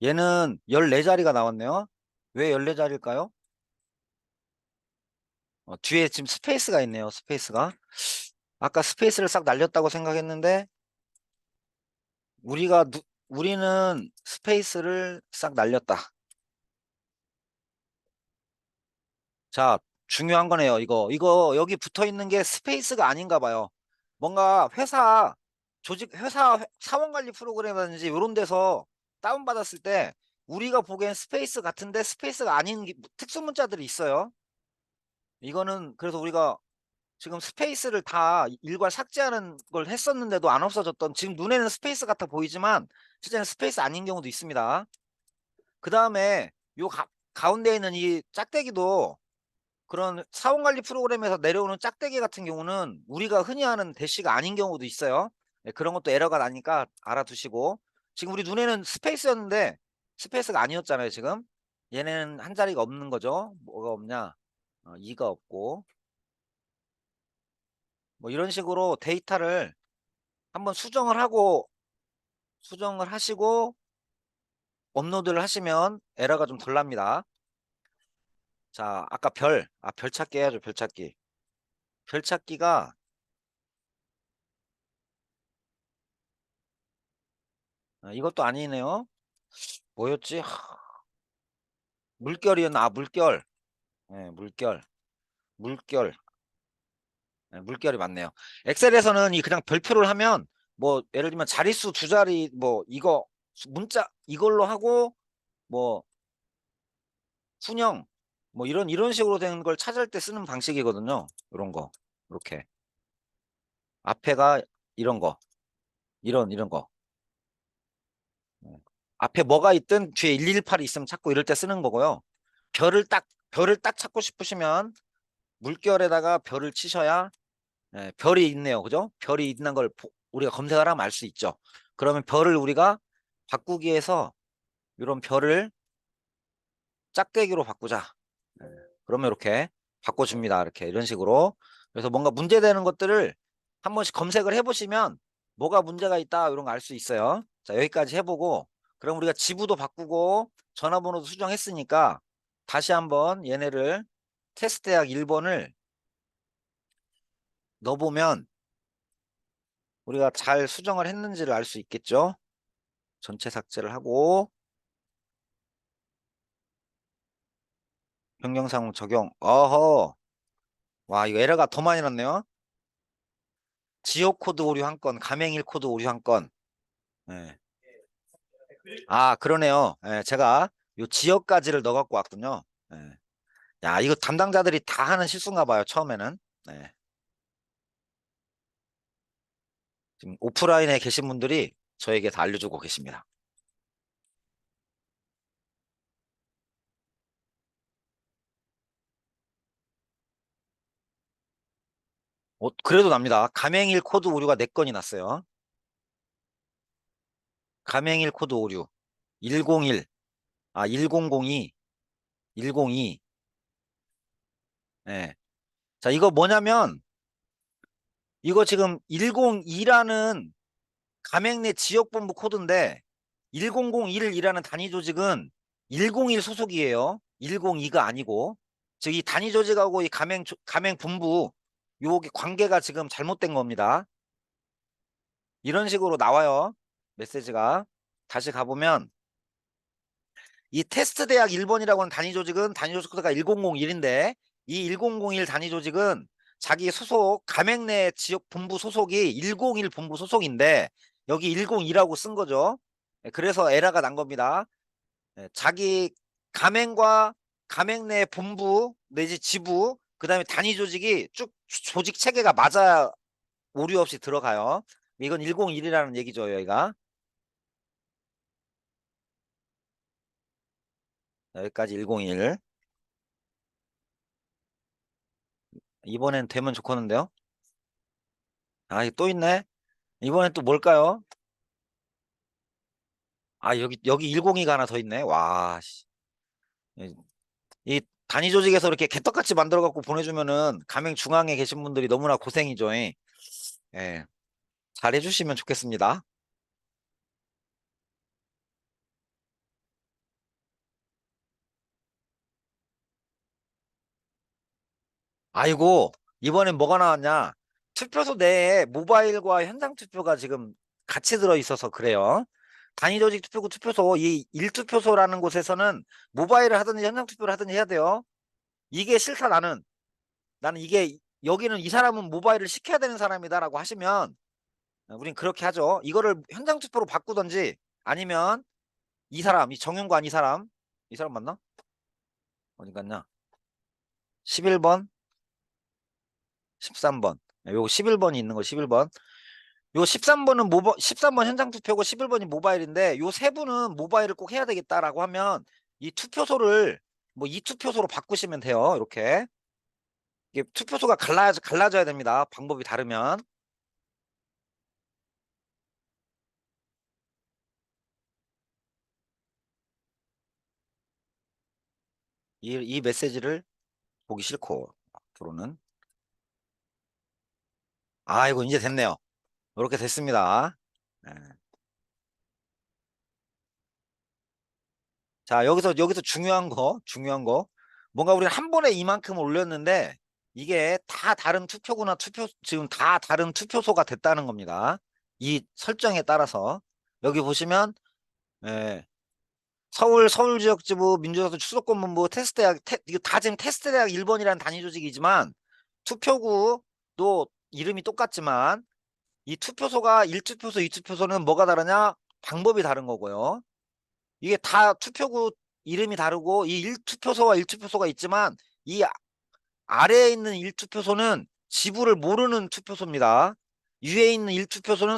얘는 14자리가 나왔네요. 왜 14자리일까요? 뒤에 지금 스페이스가 있네요. 스페이스가. 아까 스페이스를 싹 날렸다고 생각했는데 우리가 우리는 스페이스를 싹 날렸다. 자, 중요한 거네요. 이거 여기 붙어 있는 게 스페이스가 아닌가 봐요. 뭔가 회사 사원 관리 프로그램이라든지 이런 데서 다운받았을 때 우리가 보기엔 스페이스 같은데 스페이스가 아닌 특수 문자들이 있어요. 이거는 그래서 우리가 지금 스페이스를 다 일괄 삭제하는 걸 했었는데도 안 없어졌던, 지금 눈에는 스페이스 같아 보이지만 실제는 스페이스 아닌 경우도 있습니다. 그 다음에 요 가운데 있는 이 짝대기도 그런 사원관리 프로그램에서 내려오는 짝대기 같은 경우는 우리가 흔히 하는 대시가 아닌 경우도 있어요. 그런 것도 에러가 나니까 알아두시고, 지금 우리 눈에는 스페이스였는데 스페이스가 아니었잖아요. 지금 얘는 한 자리가 없는 거죠. 뭐가 없냐? 2가 없고, 뭐 이런 식으로 데이터를 한번 수정을 하시고 업로드를 하시면 에러가 좀 덜 납니다. 자, 아까 별 찾기 해야죠. 별 찾기. 별 찾기가 이것도 아니네요. 뭐였지? 물결이었나? 물결. 예, 물결. 예, 물결이 맞네요. 엑셀에서는 이 그냥 별표를 하면 뭐 예를 들면 자릿수 2자리 뭐 이거 문자 이걸로 하고 뭐 순영 뭐 이런 식으로 된 걸 찾을 때 쓰는 방식이거든요. 이런 거. 이렇게. 앞에가 이런 거. 이런 거. 예. 앞에 뭐가 있든 뒤에 118이 있으면 찾고 이럴 때 쓰는 거고요. 별을 딱 찾고 싶으시면 물결에다가 별을 치셔야, 별이 있네요. 그죠? 별이 있는 걸 우리가 검색을 하면 알 수 있죠. 그러면 별을 우리가 바꾸기 위해서 이런 별을 짝대기로 바꾸자. 예, 그러면 이렇게 바꿔줍니다. 이렇게 이런 식으로. 그래서 뭔가 문제되는 것들을 한 번씩 검색을 해보시면 뭐가 문제가 있다 이런 거 알 수 있어요. 자, 여기까지 해보고 그럼 우리가 지부도 바꾸고 전화번호도 수정했으니까 다시 한번 얘네를 테스트 대학 1번을 넣어보면 우리가 잘 수정을 했는지를 알 수 있겠죠. 전체 삭제를 하고 변경사항 적용. 어허. 와, 이거 에러가 더 많이 났네요. 지역 코드 오류 한 건, 가맹일 코드 오류 한 건. 예. 아, 그러네요. 예, 제가 요 지역까지를 넣어 갖고 왔군요. 예. 야, 이거 담당자들이 다 하는 실수인가 봐요, 처음에는. 네. 지금 오프라인에 계신 분들이 저에게 다 알려주고 계십니다. 그래도 납니다. 가맹일 코드 오류가 4건이 났어요. 가맹일 코드 오류. 101, 1002, 102. 예. 자, 이거 뭐냐면, 이거 지금 102라는 가맹 내 지역본부 코드인데, 1001이라는 단위 조직은 101 소속이에요. 102가 아니고. 즉, 이 단위 조직하고 이 가맹 분부, 요게 관계가 지금 잘못된 겁니다. 이런 식으로 나와요. 메시지가. 다시 가보면, 이 테스트 대학 1번이라고 하는 단위 조직은 단위 조직 코드가 1001인데, 이 1001 단위 조직은 자기 소속, 가맹 내 지역 본부 소속이 101 본부 소속인데, 여기 102라고 쓴 거죠. 그래서 에러가 난 겁니다. 자기 가맹과 가맹 내 본부 내지 지부, 그 다음에 단위 조직이 쭉 조직 체계가 맞아야 오류 없이 들어가요. 이건 101이라는 얘기죠, 여기가. 여기까지 101. 이번엔 되면 좋겠는데요. 아, 이거 또 있네. 이번엔 또 뭘까요? 아, 여기 102가 하나 더 있네. 와, 씨. 이, 이 단위 조직에서 이렇게 개떡같이 만들어 갖고 보내주면은 가맹 중앙에 계신 분들이 너무나 고생이죠. 예. 잘 해주시면 좋겠습니다. 아이고, 이번엔 뭐가 나왔냐? 투표소 내에 모바일과 현장 투표가 지금 같이 들어 있어서 그래요. 단위 조직 투표구 투표소, 이 1투표소라는 곳에서는 모바일을 하든지 현장 투표를 하든지 해야 돼요. 이게 싫다, 나는. 나는 이게, 여기는 이 사람은 모바일을 시켜야 되는 사람이다라고 하시면, 우린 그렇게 하죠. 이거를 현장 투표로 바꾸든지, 아니면 이 정윤관 이 사람 맞나? 어디 갔냐? 11번, 13번. 요거 11번이 있는 거, 11번. 요 13번은 13번 현장 투표고 11번이 모바일인데, 요 세 분은 모바일을 꼭 해야 되겠다라고 하면, 이 투표소를 뭐 이 투표소로 바꾸시면 돼요. 이렇게. 이게 투표소가 갈라져야 됩니다. 방법이 다르면. 이 메시지를 보기 싫고, 앞으로는. 아이고, 이제 됐네요. 이렇게 됐습니다. 네. 자, 여기서 중요한 거. 뭔가 우리는 한 번에 이만큼 올렸는데, 이게 다 다른 투표구나, 지금 다 다른 투표소가 됐다는 겁니다. 이 설정에 따라서. 여기 보시면, 예, 서울지역지부 민주소속 수도권본부 테스트대학, 이거 다 지금 테스트대학 1번이라는 단위 조직이지만, 투표구도 이름이 똑같지만, 이 투표소가 1투표소, 2투표소는 뭐가 다르냐? 방법이 다른 거고요. 이게 다 투표구 이름이 다르고, 이 1투표소와 1투표소가 있지만, 이 아래에 있는 1투표소는 지부를 모르는 투표소입니다. 위에 있는 1투표소는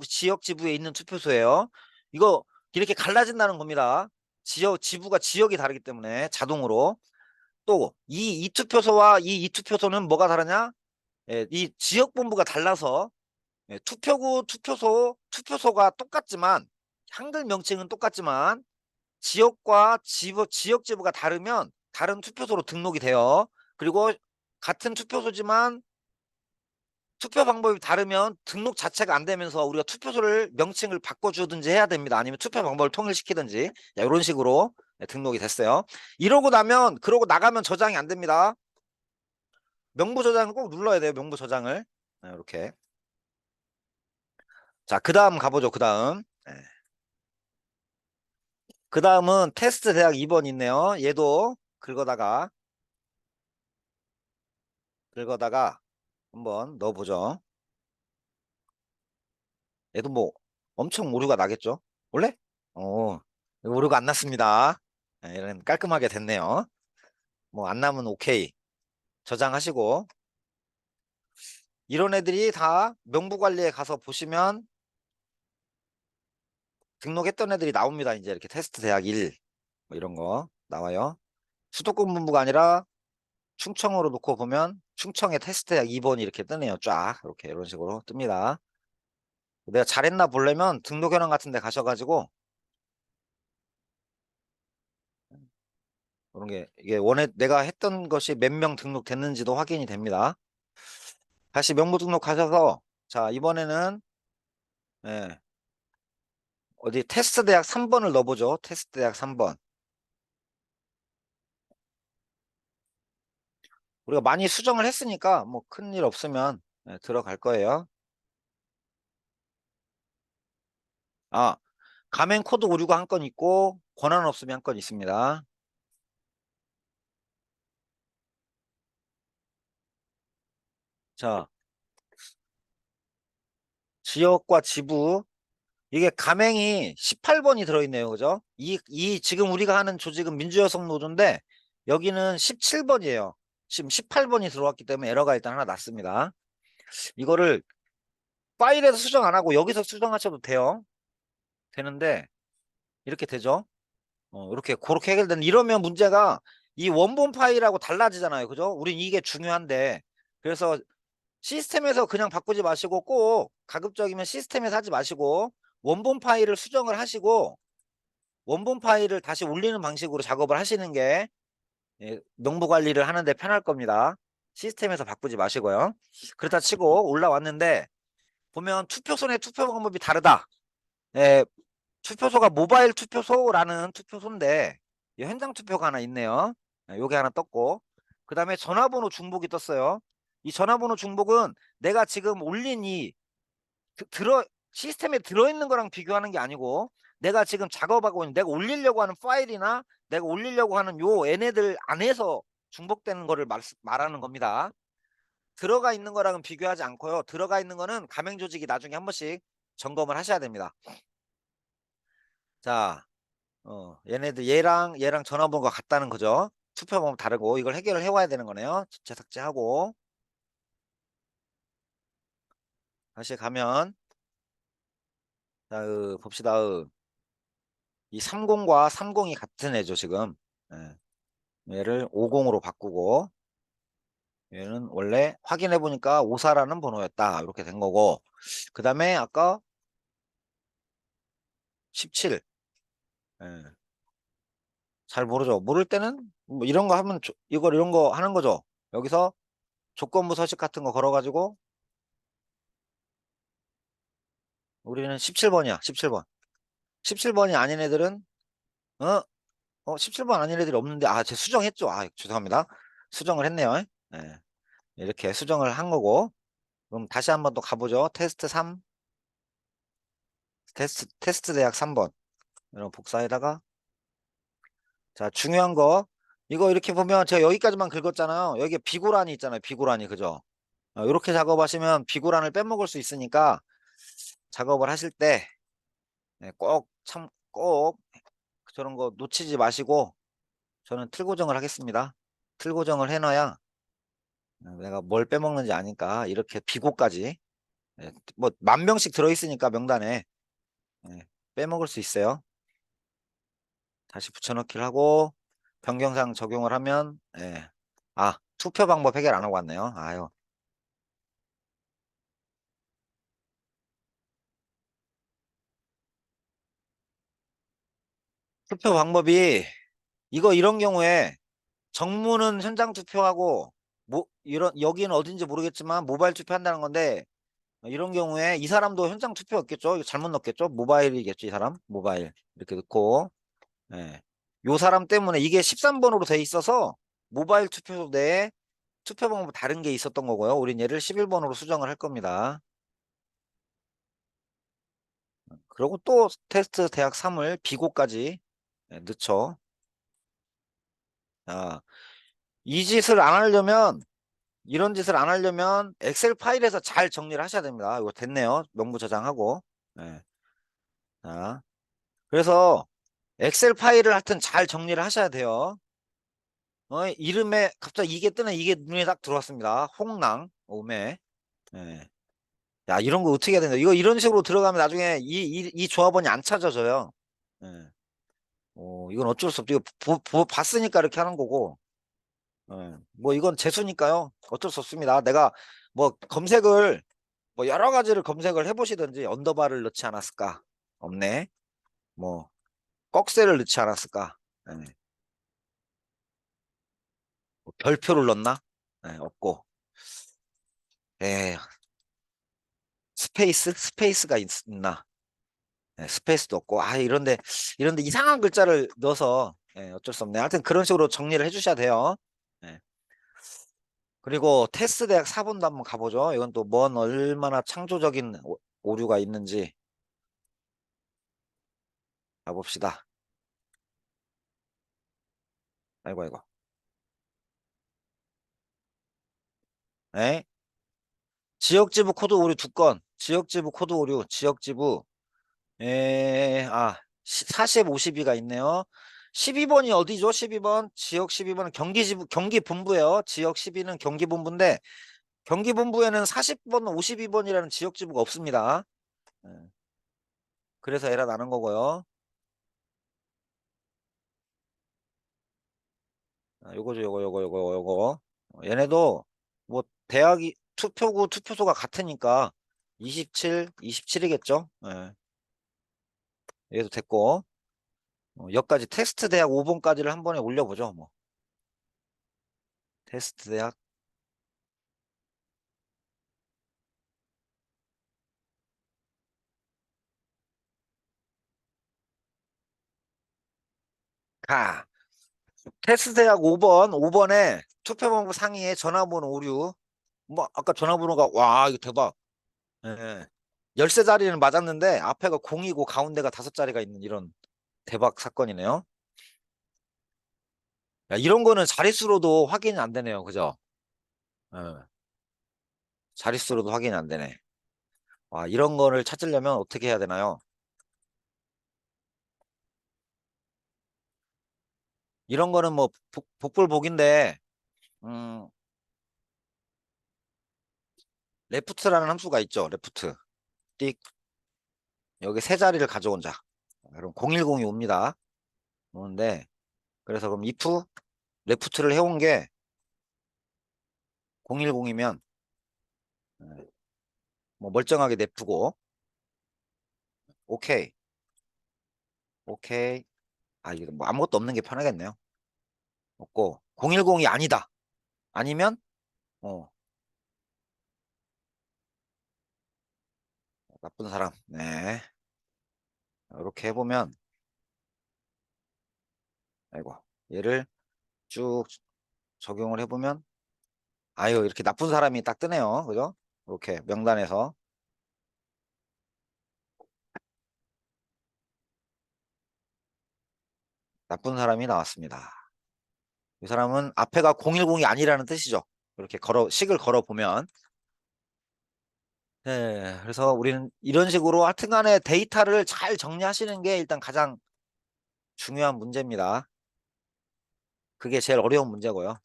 지역 지부에 있는 투표소예요. 이거 이렇게 갈라진다는 겁니다. 지부가 지역이 다르기 때문에 자동으로. 또 이 2투표소와 이 2투표소는 뭐가 다르냐? 예, 이 지역 본부가 달라서, 예, 투표소가 똑같지만, 한글 명칭은 똑같지만, 지역 지부가 다르면 다른 투표소로 등록이 돼요. 그리고 같은 투표소지만 투표 방법이 다르면 등록 자체가 안 되면서 우리가 투표소를 명칭을 바꿔주든지 해야 됩니다. 아니면 투표 방법을 통일시키든지, 이런 식으로 등록이 됐어요. 그러고 나가면 저장이 안 됩니다. 명부 저장을 꼭 눌러야 돼요. 명부 저장을. 이렇게. 자, 그 다음 가보죠. 그 다음. 그 다음은 테스트 대학 2번 있네요. 얘도 긁어다가 한번 넣어보죠. 얘도 뭐 엄청 오류가 나겠죠? 원래? 어, 오류가 안 났습니다. 이런 깔끔하게 됐네요. 뭐 안 나면 오케이. 저장하시고. 이런 애들이 다 명부관리에 가서 보시면 등록했던 애들이 나옵니다. 이제 이렇게 테스트 대학 1, 뭐 이런 거 나와요. 수도권 분부가 아니라 충청으로 놓고 보면 충청의 테스트 대학 2번이 이렇게 뜨네요. 쫙 이렇게 이런 식으로 뜹니다. 내가 잘했나 보려면 등록현황 같은 데 가셔가지고 그런 게 이게 내가 했던 것이 몇 명 등록됐는지도 확인이 됩니다. 다시 명부 등록하셔서 자 이번에는 예, 어디 테스트 대학 3번을 넣어보죠. 테스트 대학 3번. 우리가 많이 수정을 했으니까 뭐 큰일 없으면 들어갈 거예요. 아, 가맹 코드 오류가 한 건 있고 권한 없음이 한 건 있습니다. 자, 지역과 지부 이게 가맹이 18번이 들어있네요. 그죠? 이 지금 우리가 하는 조직은 민주여성 노조인데 여기는 17번이에요. 지금 18번이 들어왔기 때문에 에러가 일단 하나 났습니다. 이거를 파일에서 수정 안 하고 여기서 수정하셔도 돼요. 되는데 이렇게 되죠. 이렇게 그렇게 해결된 이러면 문제가 이 원본 파일하고 달라지잖아요. 그죠? 우린 이게 중요한데 그래서 시스템에서 그냥 바꾸지 마시고 꼭 가급적이면 시스템에서 하지 마시고 원본 파일을 수정을 하시고 원본 파일을 다시 올리는 방식으로 작업을 하시는 게 명부 관리를 하는데 편할 겁니다. 시스템에서 바꾸지 마시고요. 그렇다 치고 올라왔는데 보면 투표소의 투표 방법이 다르다. 예, 투표소가 모바일 투표소라는 투표소인데 현장 투표가 하나 있네요. 요게 하나 떴고 그 다음에 전화번호 중복이 떴어요. 이 전화번호 중복은 내가 지금 올린 이 들어 시스템에 들어있는 거랑 비교하는 게 아니고 내가 지금 작업하고 있는 내가 올리려고 하는 파일이나 내가 올리려고 하는 요 얘네들 안에서 중복되는 거를 말하는 겁니다. 들어가 있는 거랑은 비교하지 않고요. 들어가 있는 거는 가맹 조직이 나중에 한 번씩 점검을 하셔야 됩니다. 자, 얘네들 얘랑 전화번호가 같다는 거죠. 투표 방법 다르고 이걸 해결을 해와야 되는 거네요. 지체 삭제하고 다시 가면 자, 봅시다. 이 30과 30이 같은 애죠 지금. 예. 얘를 50으로 바꾸고 얘는 원래 확인해 보니까 54라는 번호였다 이렇게 된 거고 그 다음에 아까 17 예. 잘 모르죠. 모를 때는 뭐 이런 거 하면 이런 거 하는 거죠. 여기서 조건부 서식 같은 거 걸어 가지고 우리는 17번이야 17번 17번이 아닌 애들은 어? 17번 아닌 애들이 없는데 제 수정했죠. 죄송합니다. 수정을 했네요. 예. 이렇게 수정을 한 거고 그럼 다시 한번 또 가보죠. 테스트 3 테스트 대학 3번 이런 복사에다가 자 중요한 거 이거 이렇게 보면 제가 여기까지만 긁었잖아요. 여기에 비고란이 있잖아요. 비고란이 그죠? 이렇게 작업하시면 비고란을 빼먹을 수 있으니까 작업을 하실 때 꼭 저런 거 놓치지 마시고 저는 틀 고정을 하겠습니다. 틀 고정을 해놔야 내가 뭘 빼먹는지 아니까 이렇게 비고까지 뭐 10,000명씩 들어있으니까 명단에 빼먹을 수 있어요. 다시 붙여넣기를 하고 변경사항 적용을 하면 투표 방법 해결 안 하고 왔네요. 아유. 투표 방법이 이런 경우에 정무는 현장 투표하고 이런 여기는 어딘지 모르겠지만 모바일 투표한다는 건데 이런 경우에 이 사람도 현장 투표였겠죠. 이거 잘못 넣었겠죠. 모바일이겠죠. 이 사람 모바일 이렇게 넣고 요 사람 때문에 이게 13번으로 돼 있어서 모바일 투표 내에 투표 방법 다른 게 있었던 거고요. 우린 얘를 11번으로 수정을 할 겁니다. 그리고 또 테스트 대학 3을 비고까지 넣죠. 아, 이 짓을 안 하려면 이런 짓을 안 하려면 엑셀 파일에서 잘 정리를 하셔야 됩니다. 이거 됐네요. 명부 저장하고. 네. 자, 그래서 엑셀 파일을 하여튼 잘 정리를 하셔야 돼요. 이름에 갑자기 이게 뜨네. 이게 눈에 딱 들어왔습니다. 홍랑 오메. 예. 야, 이런 거 어떻게 해야 된다. 이거 이런 식으로 들어가면 나중에 이 조합원이 안 찾아져요. 예. 이건 어쩔 수 없죠. 이거 봤으니까 이렇게 하는 거고. 뭐 이건 재수니까요. 어쩔 수 없습니다. 내가 뭐 검색을 뭐 여러 가지를 검색을 해보시든지 언더바를 넣지 않았을까? 없네. 뭐 꺽쇠를 넣지 않았을까? 예. 뭐 별표를 넣나? 예, 없고. 예, 스페이스가 있나? 예, 스페이스도 없고. 아, 이런데 이상한 글자를 넣어서 어쩔 수 없네. 하여튼 그런 식으로 정리를 해주셔야 돼요. 예. 그리고 테스트 대학 4번도 한번 가보죠. 이건 또 뭔 얼마나 창조적인 오류가 있는지 가봅시다. 아이고, 아이고. 예? 지역지부 코드 오류 2건, 지역지부 코드 오류, 지역지부, 40, 52가 있네요. 12번이 어디죠? 12번. 지역 12번은 경기본부예요. 지역 12는 경기본부인데, 경기본부에는 40번, 52번이라는 지역지부가 없습니다. 예, 그래서 에러 나는 거고요. 요거. 얘네도, 뭐, 대학이, 투표소가 같으니까, 27이겠죠? 예, 얘도 됐고. 여기까지 테스트 대학 5번까지를 한 번에 올려보죠. 뭐 테스트 대학 가 테스트 대학 5번에 투표번호 상위에 전화번호 오류. 뭐 아까 전화번호가 와 이거 대박. 예. 열쇠 자리는 맞았는데 앞에가 0이고 가운데가 5자리가 있는 이런 대박 사건이네요. 야, 이런 거는 자릿수로도 확인이 안 되네요. 그죠? 예. 자릿수로도 확인이 안 되네. 와, 이런 거를 찾으려면 어떻게 해야 되나요? 이런 거는 뭐 복불복인데 음, 레프트라는 함수가 있죠. 레프트. 띡 여기 세 자리를 가져온 자. 그럼 010이 옵니다. 오는데 그래서 그럼 if 레프트를 해온 게 010이면 뭐 멀쩡하게 냅두고 오케이 오케이. 아 이거 뭐 아무것도 없는 게 편하겠네요. 없고 010이 아니다. 아니면 어 나쁜 사람. 네. 이렇게 해보면 아이고 얘를 쭉 적용을 해보면 아유 이렇게 나쁜 사람이 딱 뜨네요. 그죠? 이렇게 명단에서 나쁜 사람이 나왔습니다. 이 사람은 앞에가 010이 아니라는 뜻이죠. 이렇게 식을 걸어 보면 네, 그래서 우리는 이런 식으로 하여튼 간에 데이터를 잘 정리하시는 게 일단 가장 중요한 문제입니다. 그게 제일 어려운 문제고요.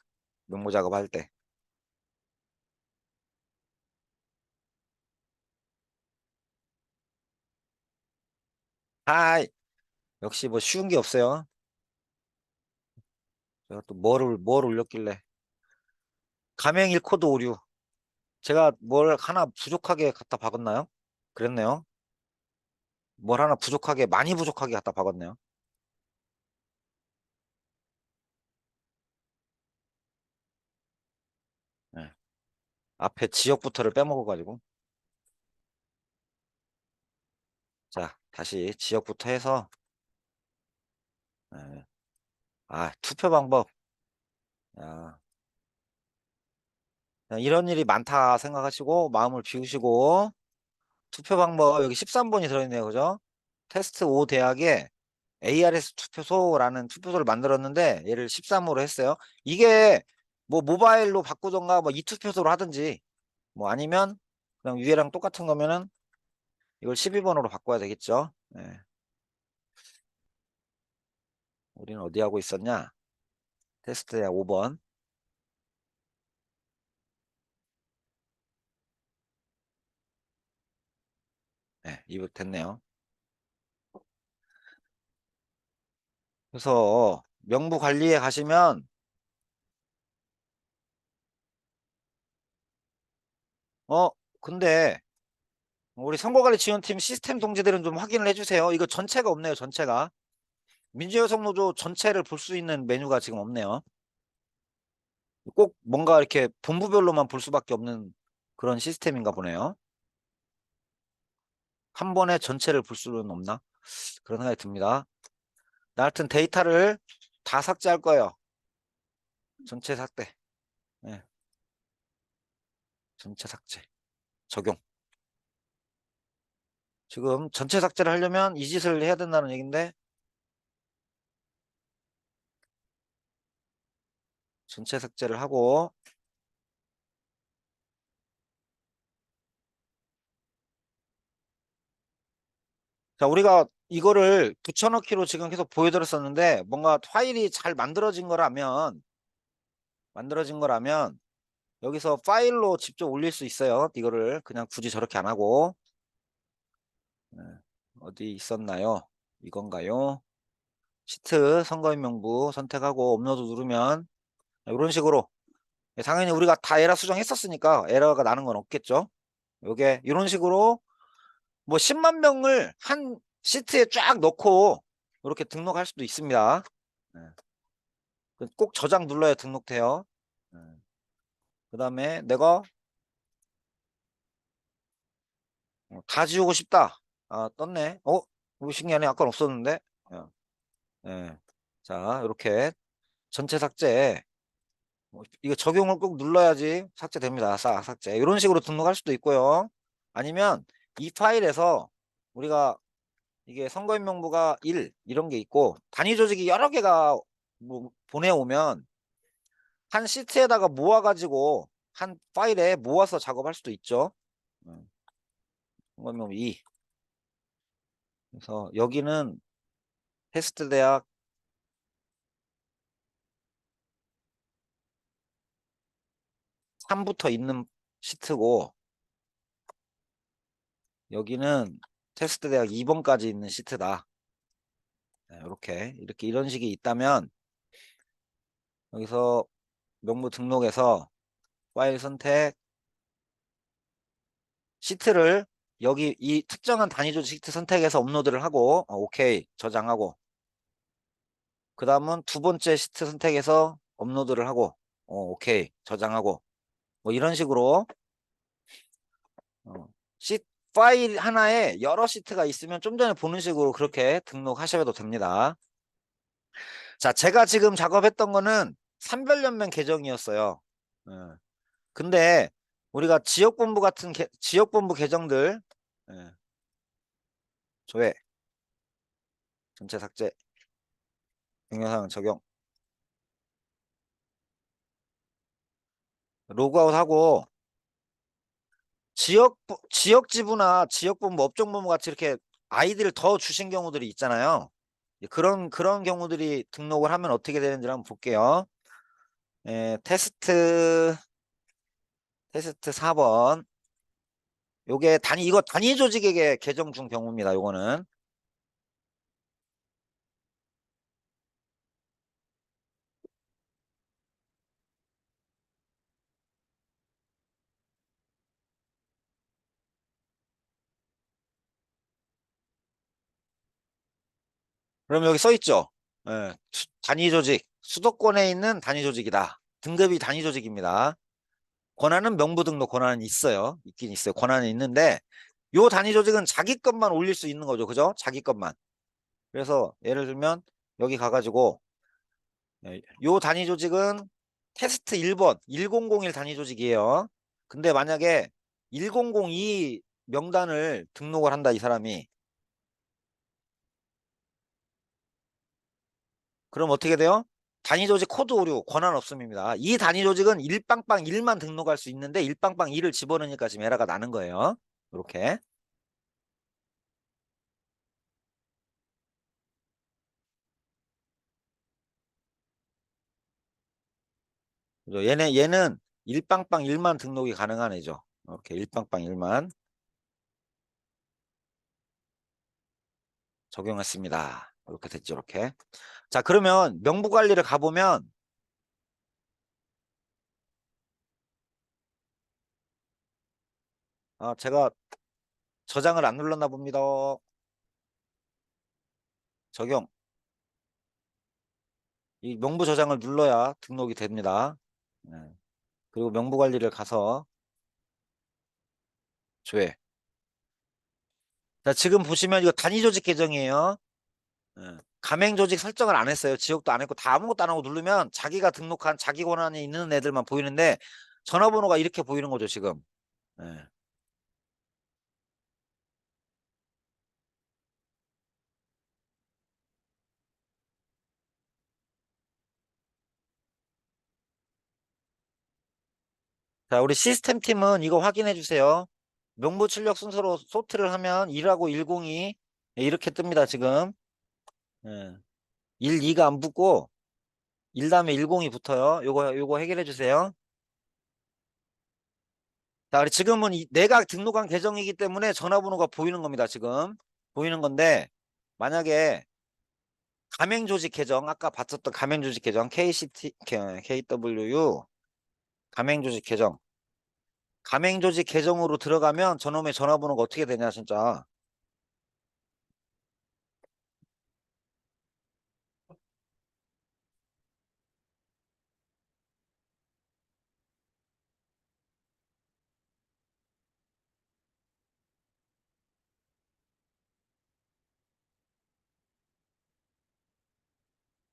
명모 작업할 때. 아, 역시 뭐 쉬운 게 없어요. 제가 또 뭘 올렸길래. 가명일 코드 오류. 제가 뭘 하나 부족하게 갖다 박았나요? 그랬네요. 뭘 하나 부족하게, 많이 부족하게 갖다 박았네요. 네. 앞에 지역부터를 빼먹어가지고. 자, 다시 지역부터 해서, 네. 투표 방법. 야, 이런 일이 많다 생각하시고 마음을 비우시고 투표 방법 여기 13번이 들어있네요. 그죠? 테스트 5 대학에 ARS 투표소라는 투표소를 만들었는데 얘를 13으로 했어요. 이게 뭐 모바일로 바꾸던가 뭐 이 투표소로 하든지 뭐 아니면 그냥 위에랑 똑같은 거면은 이걸 12번으로 바꿔야 되겠죠. 네. 우리는 어디 하고 있었냐? 테스트 대학 5번. 네, 이거 됐네요. 그래서 명부 관리에 가시면 어 근데 우리 선거관리 지원팀 시스템 동지들은 좀 확인을 해주세요. 이거 전체가 없네요. 전체가 민주여성노조 전체를 볼 수 있는 메뉴가 지금 없네요. 꼭 뭔가 이렇게 본부별로만 볼 수밖에 없는 그런 시스템인가 보네요. 한 번에 전체를 볼 수는 없나? 그런 생각이 듭니다. 나 하여튼 데이터를 다 삭제할 거예요. 전체 삭제. 네, 전체 삭제. 적용. 지금 전체 삭제를 하려면 이 짓을 해야 된다는 얘기인데 전체 삭제를 하고 자 우리가 이거를 붙여넣기로 지금 계속 보여드렸었는데 뭔가 파일이 잘 만들어진 거라면 여기서 파일로 직접 올릴 수 있어요. 이거를 그냥 굳이 저렇게 안 하고 네, 어디 있었나요? 이건가요? 시트 선거인명부 선택하고 업로드 누르면 이런 식으로 당연히 우리가 다 에러 수정했었으니까 에러가 나는 건 없겠죠. 요게 이런 식으로 뭐 10만 명을 한 시트에 쫙 넣고 이렇게 등록할 수도 있습니다. 네. 꼭 저장 눌러야 등록돼요. 네. 그 다음에 내가 다 지우고 싶다. 아 떴네. 이거 신기하네. 아까 없었는데. 네. 자 이렇게 전체 삭제 이거 적용을 꼭 눌러야지 삭제됩니다. 삭제 이런 식으로 등록할 수도 있고요. 아니면 이 파일에서 우리가 이게 선거인명부가 1 이런 게 있고 단위 조직이 여러 개가 뭐 보내오면 한 시트에다가 모아가지고 한 파일에 모아서 작업할 수도 있죠. 선거인명부 2 그래서 여기는 테스트 대학 3부터 있는 시트고 여기는 테스트 대학 2번까지 있는 시트다. 네, 이렇게 이런 식이 있다면 여기서 명부 등록해서 파일 선택 시트를 여기 이 특정한 단위 조직 시트 선택해서 업로드를 하고 오케이 저장하고 그 다음은 두 번째 시트 선택해서 업로드를 하고 오케이 저장하고 뭐 이런 식으로 어, 시 파일 하나에 여러 시트가 있으면 좀 전에 보는 식으로 그렇게 등록하셔도 됩니다. 자 제가 지금 작업했던 거는 산별연맹 계정이었어요. 근데 우리가 지역본부 같은 지역본부 계정들 조회 전체 삭제 동영상 적용 로그아웃하고 지역지부나 지역본부 업종본부 같이 이렇게 아이디를 더 주신 경우들이 있잖아요. 그런 경우들이 등록을 하면 어떻게 되는지 한번 볼게요. 테스트 4번 요게 이거 단위 조직에게 계정 중 경우입니다. 요거는 그럼 여기 써 있죠. 단위 조직 수도권에 있는 단위 조직이다. 등급이 단위 조직입니다. 권한은 명부 등록 권한은 있어요. 있긴 있어요. 권한은 있는데 요 단위 조직은 자기 것만 올릴 수 있는 거죠. 그죠? 자기 것만. 그래서 예를 들면 여기 가가지고 요 단위 조직은 테스트 1번 1001 단위 조직이에요. 근데 만약에 1002 명단을 등록을 한다 이 사람이 그럼 어떻게 돼요? 단위 조직 코드 오류 권한 없음입니다. 이 단위 조직은 일빵빵 1만 등록할 수 있는데 일빵빵 2를 집어넣으니까 지금 에러가 나는 거예요. 이렇게. 그죠? 얘는 일빵빵 1만 등록이 가능한 애죠. 이렇게 일빵빵 1만 적용했습니다. 이렇게 됐죠. 이렇게. 자, 그러면 명부 관리를 가보면 제가 저장을 안 눌렀나 봅니다. 적용. 이 명부 저장을 눌러야 등록이 됩니다. 네. 그리고 명부 관리를 가서 조회. 자, 지금 보시면 이거 단위 조직 계정이에요. 예. 가맹 조직 설정을 안 했어요. 지역도 안 했고 다 아무것도 안 하고 누르면 자기가 등록한 자기 권한이 있는 애들만 보이는데 전화번호가 이렇게 보이는 거죠, 지금. 예. 자, 우리 시스템 팀은 이거 확인해 주세요. 명부 출력 순서로 소트를 하면 1하고 102 이렇게 뜹니다, 지금. 예. 1, 2가 안 붙고 1 다음에 102 붙어요. 요거 해결해 주세요. 자, 우리 지금은 내가 등록한 계정이기 때문에 전화번호가 보이는 겁니다, 지금. 보이는 건데 만약에 가맹조직 계정 아까 봤었던 가맹조직 계정 KCT KWU 가맹조직 계정 가맹조직 계정으로 들어가면 저놈의 전화번호가 어떻게 되냐 진짜.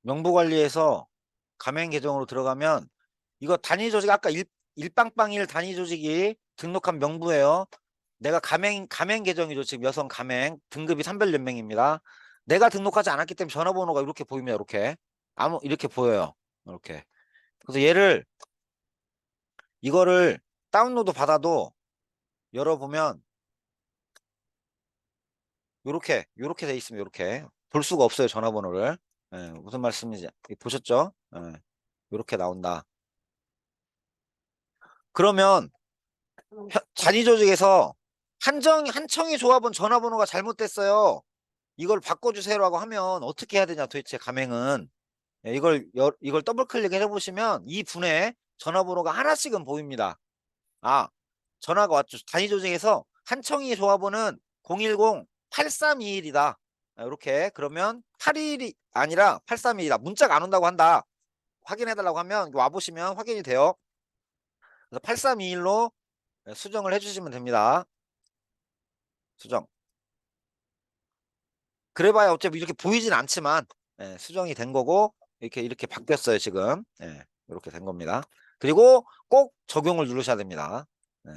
명부관리에서 가맹 계정으로 들어가면 이거 단위 조직 아까 일빵빵일 단위 조직이 등록한 명부예요. 내가 가맹 계정이죠. 지금 여성 가맹 등급이 산별연맹입니다. 내가 등록하지 않았기 때문에 전화번호가 이렇게 보입니다. 이렇게 이렇게 보여요. 이렇게. 그래서 이거를 다운로드 받아도 열어보면 요렇게 돼 있습니다. 요렇게 볼 수가 없어요. 전화번호를. 예, 무슨 말씀인지 보셨죠? 예, 요렇게 나온다. 그러면 단위 조직에서 한청의 조합은 전화번호가 잘못됐어요. 이걸 바꿔주세요라고 하면 어떻게 해야 되냐 도대체 가맹은. 예, 이걸 더블 클릭해 보시면 이 분에 전화번호가 하나씩은 보입니다. 전화가 왔죠. 단위 조직에서 한청의 조합원은 010-8321이다. 이렇게 그러면 81이 아니라 8321이다. 문자가 안 온다고 한다. 확인해 달라고 하면 와 보시면 확인이 돼요. 그래서 8321로 수정을 해주시면 됩니다. 수정. 그래봐야 어차피 이렇게 보이진 않지만 수정이 된 거고 이렇게 바뀌었어요 지금. 이렇게 된 겁니다. 그리고 꼭 적용을 누르셔야 됩니다. 예,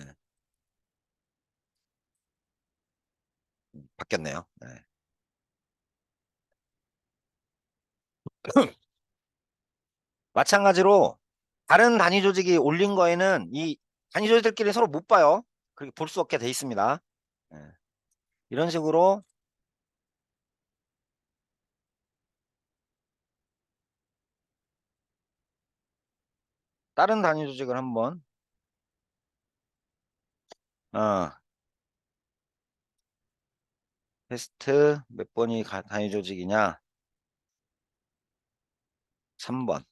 바뀌었네요. 마찬가지로 다른 단위 조직이 올린 거에는 이 단위 조직들끼리 서로 못 봐요. 그렇게 볼 수 없게 돼 있습니다. 예, 이런 식으로 다른 단위 조직을 한번 어, 테스트 몇 번이 단위 조직이냐? 3번.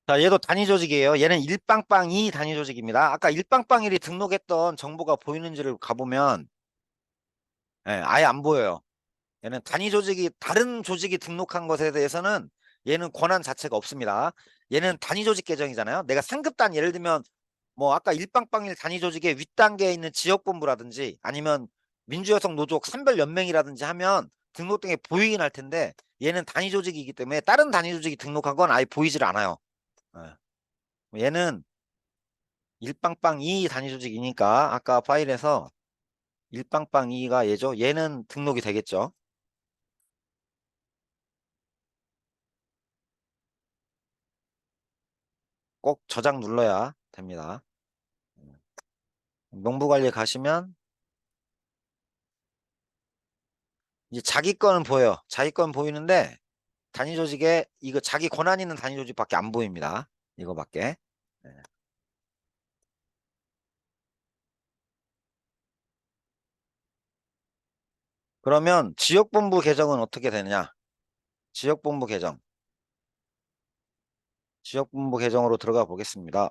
자, 얘도 단위 조직이에요. 얘는 일빵빵이 단위 조직입니다. 아까 일빵빵일이 등록했던 정보가 보이는지를 가보면 아예 안 보여요. 얘는 단위 조직이 다른 조직이 등록한 것에 대해서는 얘는 권한 자체가 없습니다. 얘는 단위 조직 계정이잖아요. 내가 상급단 예를 들면 뭐 아까 일빵빵일 단위 조직의 윗단계에 있는 지역본부라든지 아니면 민주여성 노족 산별연맹이라든지 하면 등록등에 보이긴 할 텐데 얘는 단위 조직이기 때문에 다른 단위 조직이 등록한 건 아예 보이질 않아요. 얘는 일빵빵 2 단위 조직이니까 아까 파일에서 일빵빵 2가 얘죠. 얘는 등록이 되겠죠. 꼭 저장 눌러야 됩니다. 명부관리에 가시면 이제 자기 거는 보여요. 자기 거는 보이는데 단위 조직에 이거 자기 권한 있는 단위 조직밖에 안 보입니다. 이거밖에. 네. 그러면 지역본부 계정은 어떻게 되느냐? 지역본부 계정. 지역본부 계정으로 들어가 보겠습니다.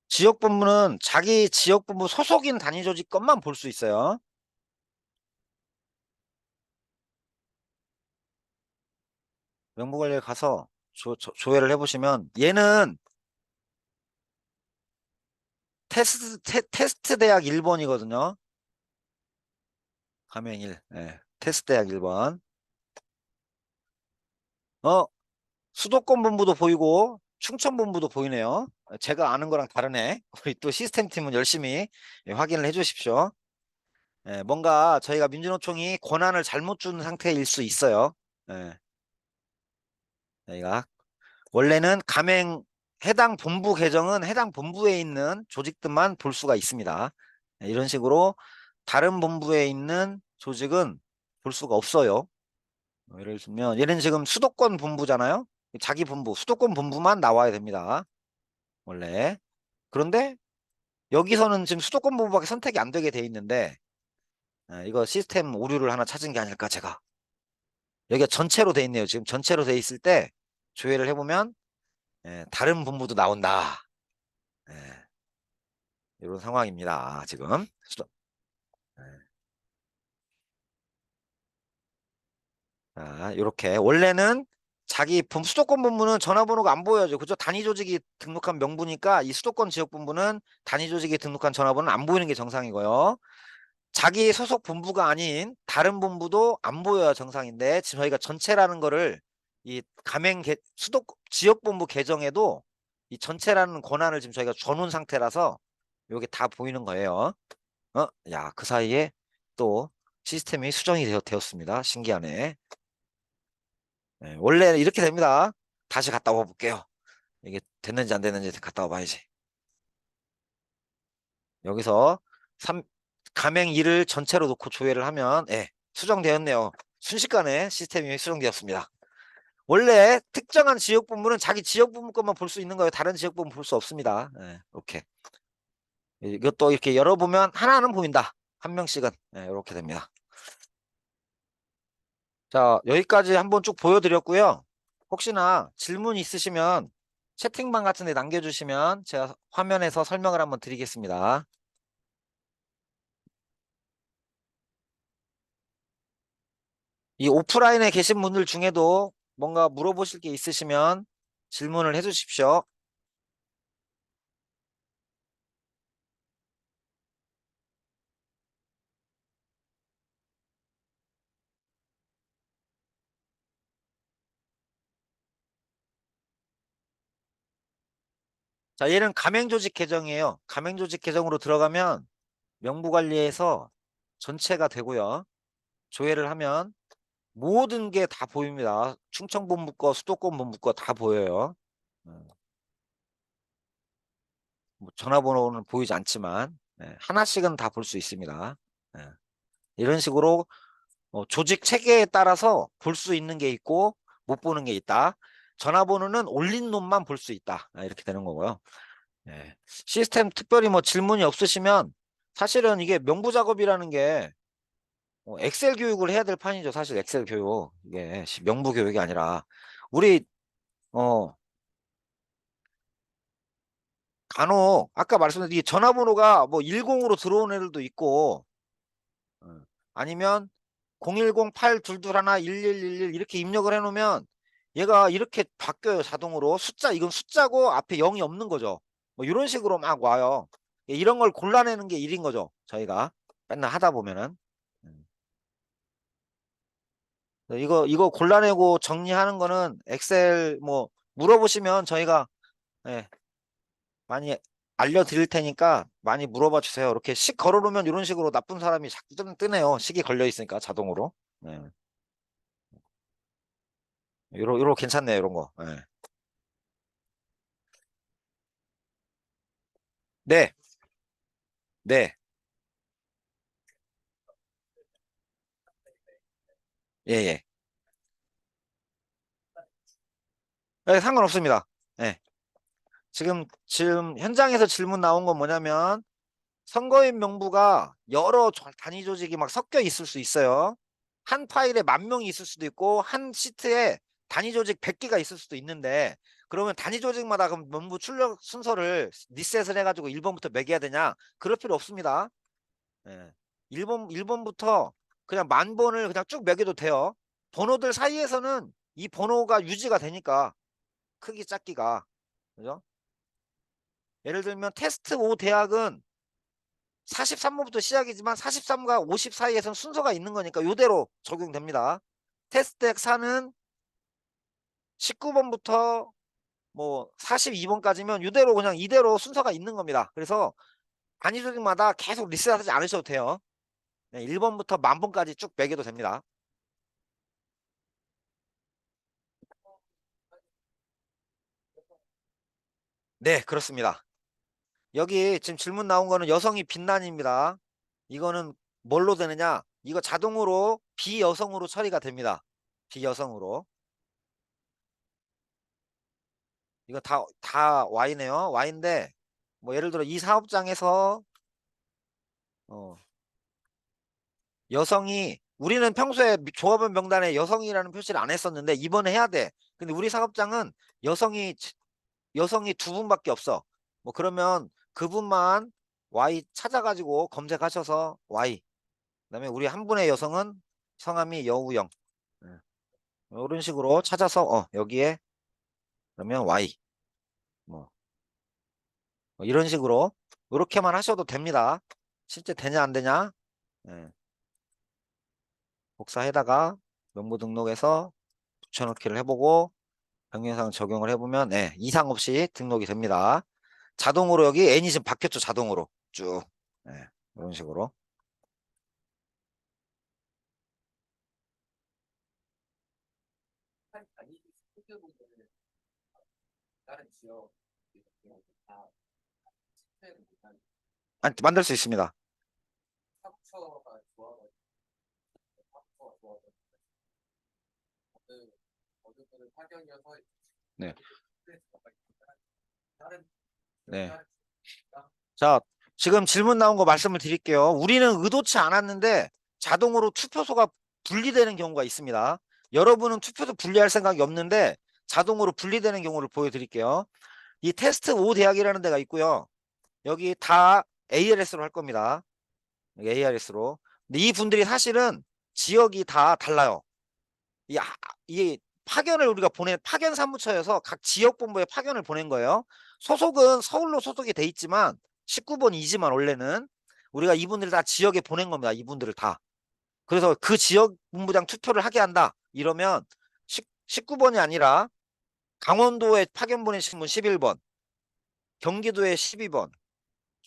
지역본부는 자기 지역본부 소속인 단위 조직 것만 볼 수 있어요. 명부관리에 가서 조회를 해보시면 얘는 테스트 대학 1번이거든요. 가명 1. 네. 테스트 대학 1번. 수도권 본부도 보이고 충청 본부도 보이네요. 제가 아는 거랑 다르네. 우리 또 시스템 팀은 열심히 확인을 해 주십시오. 뭔가 저희가 민주노총이 권한을 잘못 준 상태일 수 있어요. 예, 저희가 원래는 해당 본부 계정은 해당 본부에 있는 조직들만 볼 수가 있습니다. 이런 식으로 다른 본부에 있는 조직은 볼 수가 없어요. 예를 들면 얘는 지금 수도권 본부잖아요. 자기 본부, 수도권 본부만 나와야 됩니다. 원래. 그런데 여기서는 지금 수도권 본부밖에 선택이 안 되게 돼 있는데 이거 시스템 오류를 하나 찾은 게 아닐까 제가. 여기가 전체로 돼 있네요. 지금 전체로 돼 있을 때 조회를 해보면 다른 본부도 나온다. 예, 이런 상황입니다. 지금. 예. 자, 이렇게 원래는 수도권 본부는 전화번호가 안 보여요. 그죠? 단위 조직이 등록한 명부니까 이 수도권 지역 본부는 단위 조직이 등록한 전화번호는 안 보이는 게 정상이고요. 자기 소속 본부가 아닌 다른 본부도 안 보여야 정상인데 지금 저희가 전체라는 거를 이 수도 지역 본부 계정에도 이 전체라는 권한을 지금 저희가 줘놓은 상태라서 이게 다 보이는 거예요. 야, 그 사이에 또 시스템이 수정이 되었습니다. 신기하네. 원래 이렇게 됩니다. 다시 갔다 와 볼게요. 이게 됐는지 안 됐는지 갔다 와 봐야지. 여기서 3, 가맹 2를 전체로 놓고 조회를 하면 수정되었네요. 순식간에 시스템이 수정되었습니다. 원래 특정한 지역 본부는 자기 지역 본부 것만 볼 수 있는 거예요. 다른 지역 본부 볼 수 없습니다. 이렇게 이것도 이렇게 열어보면 하나는 보인다. 한 명씩은 이렇게 됩니다. 자, 여기까지 한번 쭉 보여드렸고요. 혹시나 질문 있으시면 채팅방 같은 데 남겨주시면 제가 화면에서 설명을 한번 드리겠습니다. 이 오프라인에 계신 분들 중에도 뭔가 물어보실 게 있으시면 질문을 해 주십시오. 자, 얘는 가맹조직 계정이에요. 가맹조직 계정으로 들어가면 명부관리에서 전체가 되고요. 조회를 하면 모든 게 다 보입니다. 충청본부 거, 수도권 본부 거 다 보여요. 뭐 전화번호는 보이지 않지만 하나씩은 다 볼 수 있습니다. 이런 식으로 조직 체계에 따라서 볼 수 있는 게 있고 못 보는 게 있다. 전화번호는 올린 놈만 볼 수 있다. 이렇게 되는 거고요. 시스템 특별히 뭐 질문이 없으시면 사실은 이게 명부 작업이라는 게 엑셀 교육을 해야 될 판이죠. 사실 엑셀 교육. 이게 명부 교육이 아니라 우리 어 간혹 아까 말씀드린 이 전화번호가 뭐 10으로 들어온 애들도 있고 아니면 010-822-11111 이렇게 입력을 해놓으면 얘가 이렇게 바뀌어요. 자동으로. 이건 숫자고 앞에 0이 없는 거죠. 뭐 이런 식으로 막 와요. 이런 걸 골라내는 게 일인 거죠. 저희가 맨날 하다 보면은. 음. 이거 골라내고 정리하는 거는 엑셀 뭐 물어보시면 저희가 예, 많이 알려드릴 테니까 많이 물어봐 주세요. 이렇게 식 걸어놓으면 이런 식으로 나쁜 사람이 자꾸 뜨네요. 식이 걸려 있으니까 자동으로. 예. 요로 괜찮네요. 이런 거. 예. 네, 네, 예, 예. 네, 상관없습니다. 예. 지금 현장에서 질문 나온 건 뭐냐면 선거인 명부가 여러 단위 조직이 막 섞여 있을 수 있어요. 한 파일에 10,000명이 있을 수도 있고 한 시트에 단위 조직 100개가 있을 수도 있는데 그러면 단위 조직마다 그럼 명부 출력 순서를 리셋을 해가지고 1번부터 매겨야 되냐? 그럴 필요 없습니다. 예. 1번부터 그냥 10,000번을 그냥 쭉 매겨도 돼요. 번호들 사이에서는 이 번호가 유지가 되니까 크기 작기가 그죠? 예를 들면 테스트 5 대학은 43번부터 시작이지만 43과 50 사이에서는 순서가 있는 거니까 이대로 적용됩니다. 테스트 4는 19번부터 뭐 42번까지면 이대로 그냥 이대로 순서가 있는 겁니다. 그래서 단위 조직마다 계속 리셋하지 않으셔도 돼요. 네, 1번부터 10,000번까지 쭉 매겨도 됩니다. 네, 그렇습니다. 여기 지금 질문 나온 거는 여성이 빛난입니다. 이거는 뭘로 되느냐? 이거 자동으로 비여성으로 처리가 됩니다. 비여성으로. 이거 다 Y네요. Y인데, 뭐 예를 들어 이 사업장에서, 어, 우리는 평소에 조합원 명단에 여성이라는 표시를 안 했었는데, 이번에 해야 돼. 근데 우리 사업장은 여성이, 여성이 2분밖에 없어. 뭐 그러면 그분만 Y 찾아가지고 검색하셔서 Y. 그다음에 우리 한 분의 여성은 성함이 여우영. 예. 이런 식으로 찾아서, 여기에, 그러면 Y. 뭐, 이런 식으로, 이렇게만 하셔도 됩니다. 실제 되냐, 안 되냐? 예. 복사해다가 명부 등록해서 붙여넣기를 해보고 병행상 적용을 해보면 이상 없이 등록이 됩니다. 자동으로 여기 N이 지금 바뀌었죠. 자동으로 쭉 이런 식으로. 만들 수 있습니다. 네. 네. 자, 지금 질문 나온 거 말씀을 드릴게요. 우리는 의도치 않았는데 자동으로 투표소가 분리되는 경우가 있습니다. 여러분은 투표소 분리할 생각이 없는데 자동으로 분리되는 경우를 보여드릴게요. 이 테스트 5 대학이라는 데가 있고요. 여기 다 ARS로 할 겁니다. ARS로. 근데 이 분들이 사실은 지역이 다 달라요. 이 파견을 우리가 파견 사무처여서 각 지역 본부에 파견을 보낸 거예요. 소속은 서울로 소속이 돼 있지만 19번이지만 원래는 우리가 이분들 다 지역에 보낸 겁니다. 이분들을 다. 그래서 그 지역 본부장 투표를 하게 한다. 이러면 19번이 아니라 강원도에 파견 보내신 분 11번, 경기도에 12번,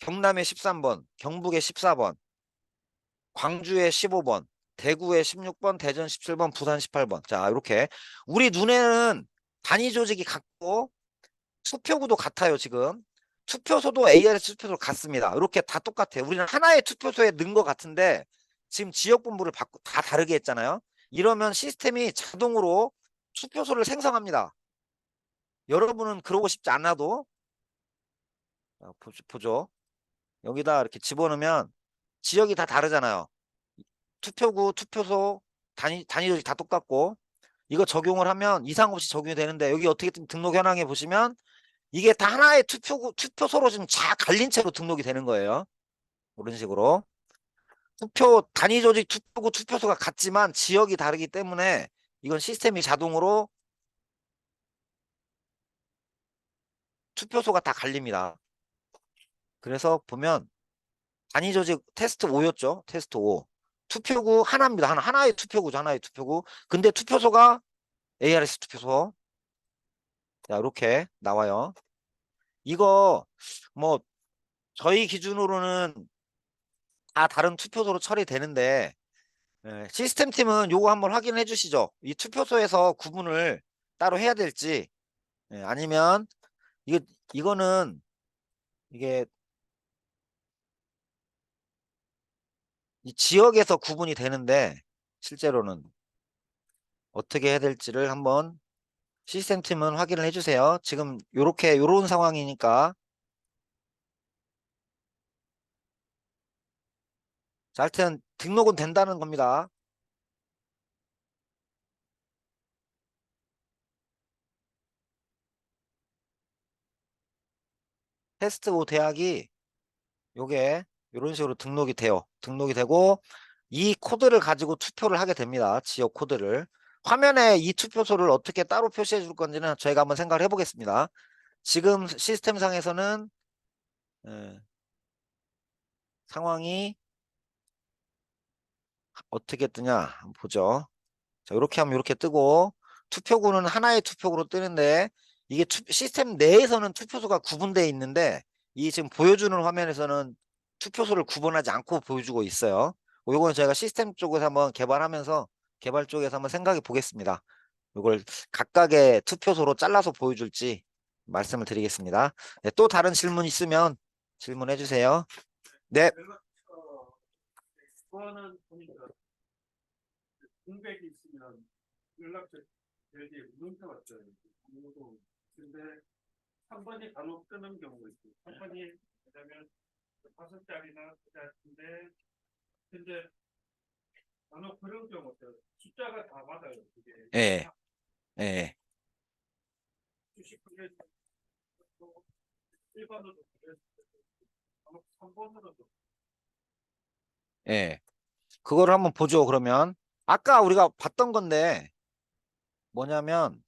경남에 13번, 경북에 14번, 광주에 15번, 대구에 16번, 대전 17번, 부산 18번. 자, 이렇게 우리 눈에는 단위 조직이 같고 투표구도 같아요, 지금. 투표소도 ARS 투표소 같습니다. 이렇게 다 똑같아요. 우리는 하나의 투표소에 넣은 것 같은데 지금 지역 본부를 바꾸 다 다르게 했잖아요. 이러면 시스템이 자동으로 투표소를 생성합니다. 여러분은 그러고 싶지 않아도 보죠. 여기다 이렇게 집어넣으면 지역이 다 다르잖아요. 투표구, 투표소, 단위 조직 다 똑같고 이거 적용을 하면 이상 없이 적용이 되는데 여기 어떻게 등록 현황에 보시면 이게 다 하나의 투표소로 지금 다 갈린 채로 등록이 되는 거예요. 이런 식으로. 단위 조직 투표구, 투표소가 같지만 지역이 다르기 때문에 이건 시스템이 자동으로 투표소가 다 갈립니다. 그래서 보면 단위 조직 테스트 5였죠. 테스트 5. 투표구 하나입니다. 하나의 투표구죠. 하나의 투표구. 근데 투표소가 ARS 투표소. 자, 이렇게 나와요. 이거 뭐 저희 기준으로는 다 다른 투표소로 처리되는데 시스템 팀은 요거 한번 확인해 주시죠. 이 투표소에서 구분을 따로 해야 될지 아니면 이거 이거는 이게 이 지역에서 구분이 되는데 실제로는 어떻게 해야 될지를 한번 시스템 팀은 확인을 해주세요. 지금 요런 상황이니까. 자, 하여튼 등록은 된다는 겁니다. 테스트 5 대학이 요게 이런 식으로 등록이 돼요. 등록이 되고 이 코드를 가지고 투표를 하게 됩니다. 지역 코드를. 화면에 이 투표소를 어떻게 따로 표시해 줄 건지는 저희가 한번 생각을 해보겠습니다. 지금 시스템 상에서는 상황이 어떻게 뜨냐 한번 보죠. 자, 이렇게 하면 이렇게 뜨고 투표구는 하나의 투표구로 뜨는데 이게 시스템 내에서는 투표소가 구분되어 있는데 이 지금 보여주는 화면에서는 투표소를 구분하지 않고 보여주고 있어요. 요거는 저희가 시스템 쪽에서 한번 개발하면서 개발 쪽에서 한번 생각해 보겠습니다. 이걸 각각의 투표소로 잘라서 보여줄지 말씀을 드리겠습니다. 네, 또 다른 질문 있으면 질문해 주세요. 네. 그거는 보니까 공백이 있으면 연락처 여기 문자 왔어요. 아무도 근데 3번이 간혹 뜨는 경우가 있어요. 3번이 왜냐면 5자리나 그 같은데 근데 간혹 그런 경우 있어요. 숫자가 다 맞아요. 그게 예. 예. 주식 분야 1번으로 간혹 3번으로도 예. 그거를 한번 보죠. 그러면 아까 우리가 봤던 건데 뭐냐면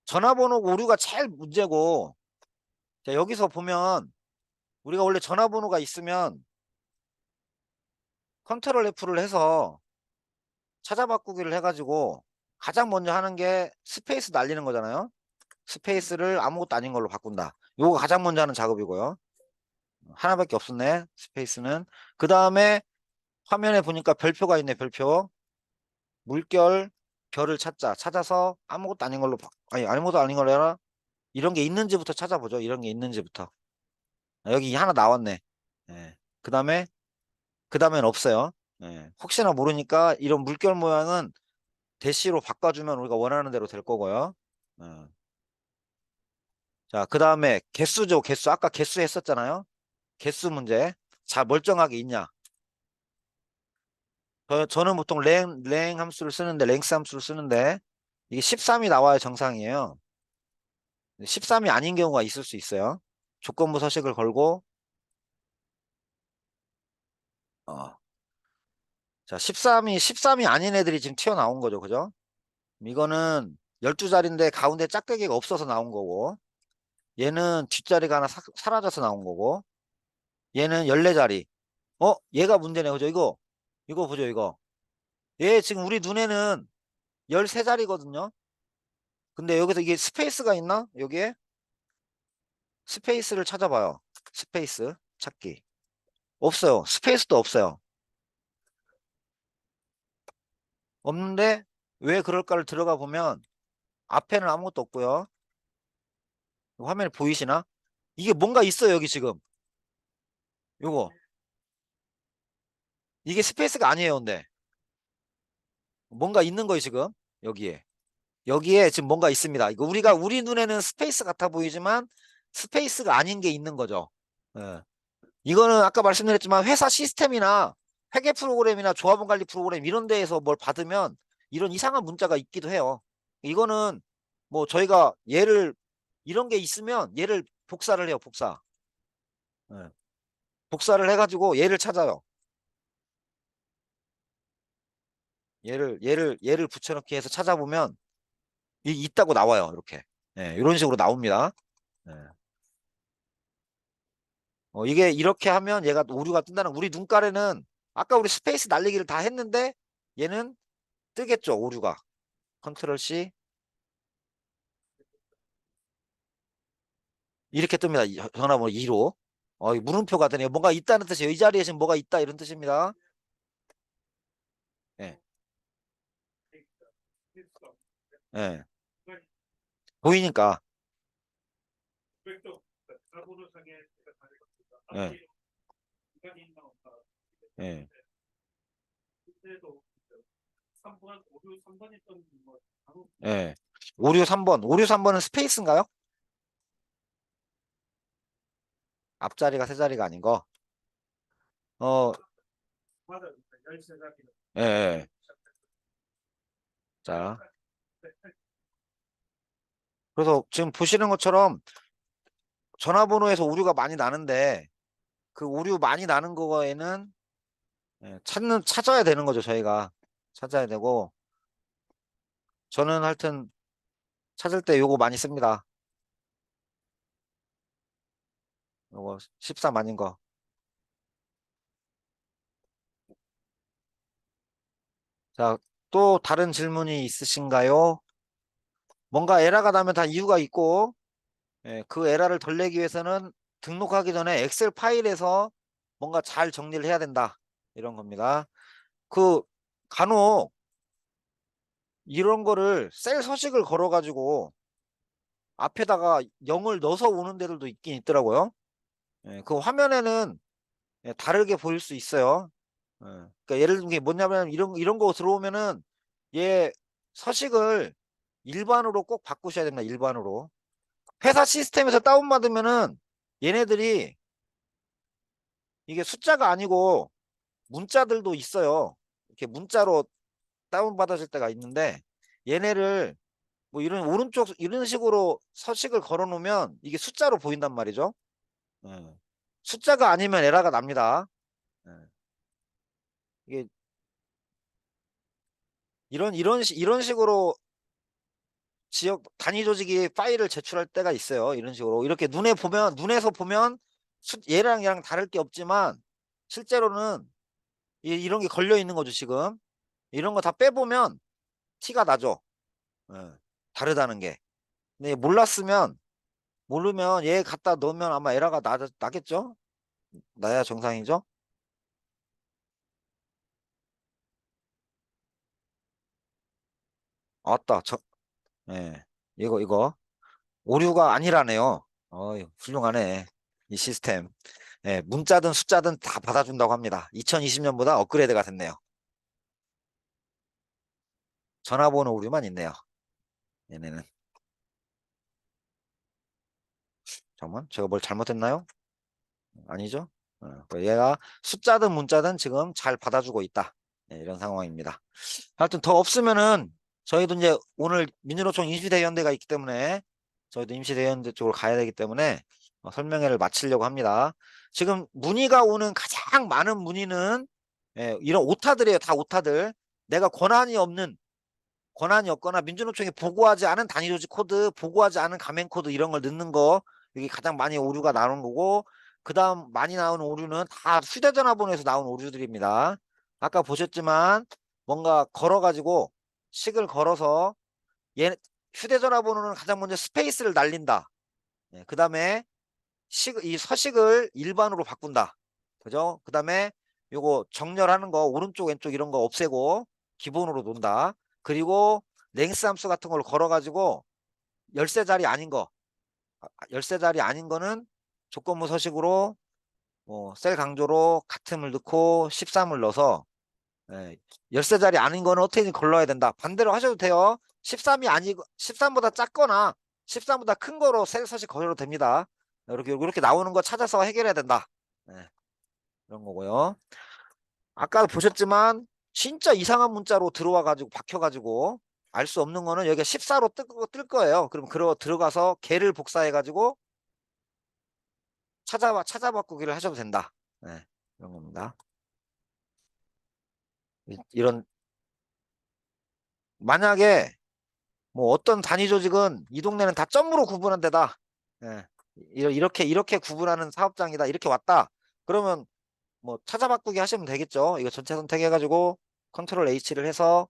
전화번호 오류가 제일 문제고 자, 여기서 보면 우리가 원래 전화번호가 있으면 컨트롤 F를 해서 찾아 바꾸기를 해가지고 가장 먼저 하는 게 스페이스 날리는 거잖아요. 스페이스를 아무것도 아닌 걸로 바꾼다. 요거 가장 먼저 하는 작업이고요. 하나밖에 없었네. 스페이스는. 그 다음에 화면에 보니까 별표가 있네. 별표. 물결 별을 찾아서 아무것도 아닌 걸로 아니 아무것도 아닌 걸로 해라. 이런 게 있는지부터 찾아보죠. 이런 게 있는지부터. 여기 하나 나왔네. 예. 그 다음엔 없어요. 예. 혹시나 모르니까 이런 물결 모양은 대시로 바꿔주면 우리가 원하는 대로 될 거고요. 예. 자, 그 다음에 개수죠. 개수. 아까 개수 했었잖아요. 개수 문제. 자, 멀쩡하게 있냐. 저는 보통 랭 함수를 쓰는데, 랭스 함수를 쓰는데, 이게 13이 나와야 정상이에요. 13이 아닌 경우가 있을 수 있어요. 조건부 서식을 걸고, 자, 13이 아닌 애들이 지금 튀어나온 거죠. 그죠? 이거는 12자리인데 가운데 짝대기가 없어서 나온 거고, 얘는 뒷자리가 하나 사라져서 나온 거고, 얘는 14자리. 얘가 문제네. 그죠? 이거 보죠, 이거. 얘 지금 우리 눈에는 13자리거든요. 근데 여기서 이게 스페이스가 있나? 여기에? 스페이스를 찾아봐요. 스페이스 찾기. 없어요. 스페이스도 없어요. 없는데 왜 그럴까를 들어가 보면 앞에는 아무것도 없고요. 화면에 보이시나? 이게 뭔가 있어요. 여기 지금. 요거. 이게 스페이스가 아니에요. 근데 뭔가 있는 거예요. 지금. 여기에. 여기에 지금 뭔가 있습니다. 이거 우리 눈에는 스페이스 같아 보이지만 스페이스가 아닌 게 있는 거죠. 예. 이거는 아까 말씀드렸지만 회사 시스템이나 회계 프로그램이나 조합원 관리 프로그램 이런 데에서 뭘 받으면 이런 이상한 문자가 있기도 해요. 이거는 뭐 저희가 이런 게 있으면 얘를 복사를 해요. 복사. 예. 복사를 해가지고 얘를 찾아요. 얘를 붙여넣기 해서 찾아보면 있다고 나와요. 이렇게. 예, 이런 식으로 나옵니다. 예. 이게 이렇게 하면 얘가 오류가 뜬다는, 우리 눈깔에는 아까 우리 스페이스 날리기를 다 했는데 얘는 뜨겠죠, 오류가. 컨트롤 C. 이렇게 뜹니다. 전화번호 2로. 이 물음표가 되네요. 뭔가 있다는 뜻이에요. 이 자리에 지금 뭐가 있다 이런 뜻입니다. 예. 예. 보이니까. 예. 예. 예. 오류 3번. 오류 3번은 스페이스인가요? 앞자리가 세 자리가 아닌 거. 어, 예. 예. 자. 그래서 지금 보시는 것처럼 전화번호에서 오류가 많이 나는데 그 오류 많이 나는 거에는 찾아야 되는 거죠, 저희가. 찾아야 되고. 저는 하여튼 찾을 때 요거 많이 씁니다. 요거 13 아닌 거. 자, 또 다른 질문이 있으신가요? 뭔가 에러가 나면 다 이유가 있고, 그 에러를 덜 내기 위해서는 등록하기 전에 엑셀 파일에서 뭔가 잘 정리를 해야 된다. 이런 겁니다. 그 간혹 이런 거를 셀 서식을 걸어가지고 앞에다가 0을 넣어서 오는 데들도 있긴 있더라고요. 그 화면에는 다르게 보일 수 있어요. 그러니까 예를 들면 게 뭐냐면 이런 거 들어오면은 얘 서식을 일반으로 꼭 바꾸셔야 됩니다. 일반으로. 회사 시스템에서 다운받으면은 얘네들이 이게 숫자가 아니고 문자들도 있어요. 이렇게 문자로 다운받아질 때가 있는데 얘네를 뭐 이런 오른쪽 이런 식으로 서식을 걸어 놓으면 이게 숫자로 보인단 말이죠. 예. 숫자가 아니면 에러가 납니다. 예. 이게 이런 식으로 지역 단위 조직이 파일을 제출할 때가 있어요. 이런 식으로 이렇게 눈에서 보면 얘랑 다를 게 없지만 실제로는 이런 게 걸려 있는 거죠. 지금 이런 거 다 빼보면 티가 나죠. 예. 다르다는 게. 근데 모르면 얘 갖다 넣으면 아마 에러가 나겠죠. 나야 정상이죠. 아따 예. 이거 오류가 아니라네요. 훌륭하네. 이 시스템. 문자든 숫자든 다 받아준다고 합니다. 2020년보다 업그레이드가 됐네요. 전화번호 오류만 있네요. 얘네는. 잠깐만, 제가 뭘 잘못했나요? 아니죠? 얘가 숫자든 문자든 지금 잘 받아주고 있다. 이런 상황입니다. 하여튼 더 없으면은 저희도 이제 오늘 민주노총 임시대의원대가 있기 때문에 저희도 임시대의원대 쪽으로 가야 되기 때문에 설명회를 마치려고 합니다. 지금 문의가 오는 가장 많은 문의는 이런 오타들이에요. 다 오타들. 내가 권한이 없거나 민주노총에 보고하지 않은 단위조직 코드, 보고하지 않은 가맹 코드 이런 걸 넣는 거 여기 가장 많이 오류가 나오는 거고 그 다음 많이 나오는 오류는 다 휴대전화 번호에서 나온 오류들입니다. 아까 보셨지만 뭔가 걸어가지고 식을 걸어서 휴대전화 번호는 가장 먼저 스페이스를 날린다. 그 다음에 이 서식을 일반으로 바꾼다. 그죠? 그 다음에 요거 정렬하는 거 오른쪽 왼쪽 이런 거 없애고 기본으로 놓는다. 그리고 랭스 함수 같은 걸 걸어가지고 열쇠 자리 아닌 거 열쇠 자리 아닌 거는 조건부 서식으로 셀 강조로 같음을 넣고 13을 넣어서 열쇠 자리 아닌 거는 어떻게든 걸러야 된다. 반대로 하셔도 돼요. 13이 아니고 13보다 작거나 13보다 큰 거로 셀 서식 걸어도 됩니다. 이렇게 나오는 거 찾아서 해결해야 된다. 네, 이런 거고요. 아까 보셨지만 진짜 이상한 문자로 들어와 가지고 박혀 가지고 알 수 없는 거는 여기가 14로 뜰 거예요. 그럼 들어가서 개를 복사해 가지고 찾아 바꾸기를 하셔도 된다. 네, 이런 겁니다. 이런 만약에 뭐 어떤 단위 조직은 이 동네는 다 점으로 구분한 데다. 예. 이렇게 구분하는 사업장이다. 이렇게 왔다. 그러면 뭐 찾아 바꾸기 하시면 되겠죠. 이거 전체 선택해가지고 컨트롤 H를 해서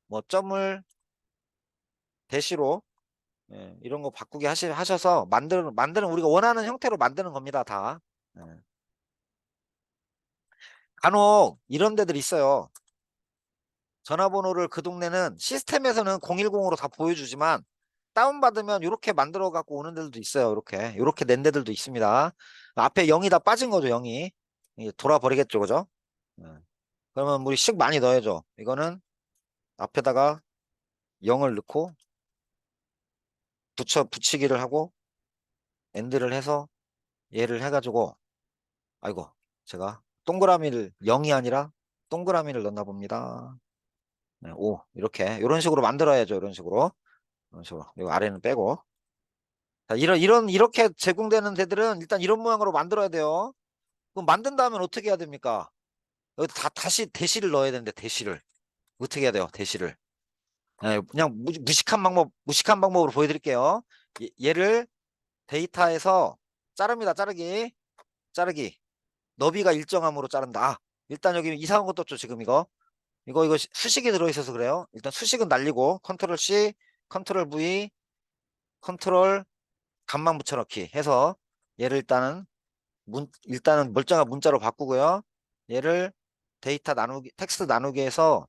뭐 점을 대시로 이런 거 바꾸기 하셔서 만드는 우리가 원하는 형태로 만드는 겁니다. 다. 예. 간혹 이런 데들 있어요. 전화번호를 그 동네는 시스템에서는 010으로 다 보여주지만 다운받으면 이렇게 만들어 갖고 오는 데들도 있어요. 이렇게 낸 데들도 있습니다. 앞에 0이 다 빠진 거죠. 0이 돌아버리겠죠. 그죠? 예. 그러면 우리 식 많이 넣어야죠. 이거는 앞에다가 0을 넣고 붙이기를 하고 엔드를 해서 얘를 해가지고 아이고 제가 동그라미를 0이 아니라 동그라미를 넣나 봅니다. 네, 5 이런 식으로 만들어야죠. 이런 식으로 이거 아래는 빼고 자, 이렇게 제공되는 데들은 일단 이런 모양으로 만들어야 돼요. 그럼 만든 다음에 어떻게 해야 됩니까? 여기 다시 대시를 넣어야 되는데 대시를 어떻게 해야 돼요? 대시를 그냥 무식한 방법으로 보여드릴게요. 얘를 데이터에서 자릅니다. 자르기 너비가 일정함으로 자른다. 일단 여기 이상한 것도 없죠. 지금 이거 수식이 들어있어서 그래요. 일단 수식은 날리고 컨트롤 C 컨트롤 V 컨트롤 간만 붙여넣기 해서 얘를 일단은 멀쩡한 문자로 바꾸고요. 얘를 데이터 나누기 텍스트 나누기 해서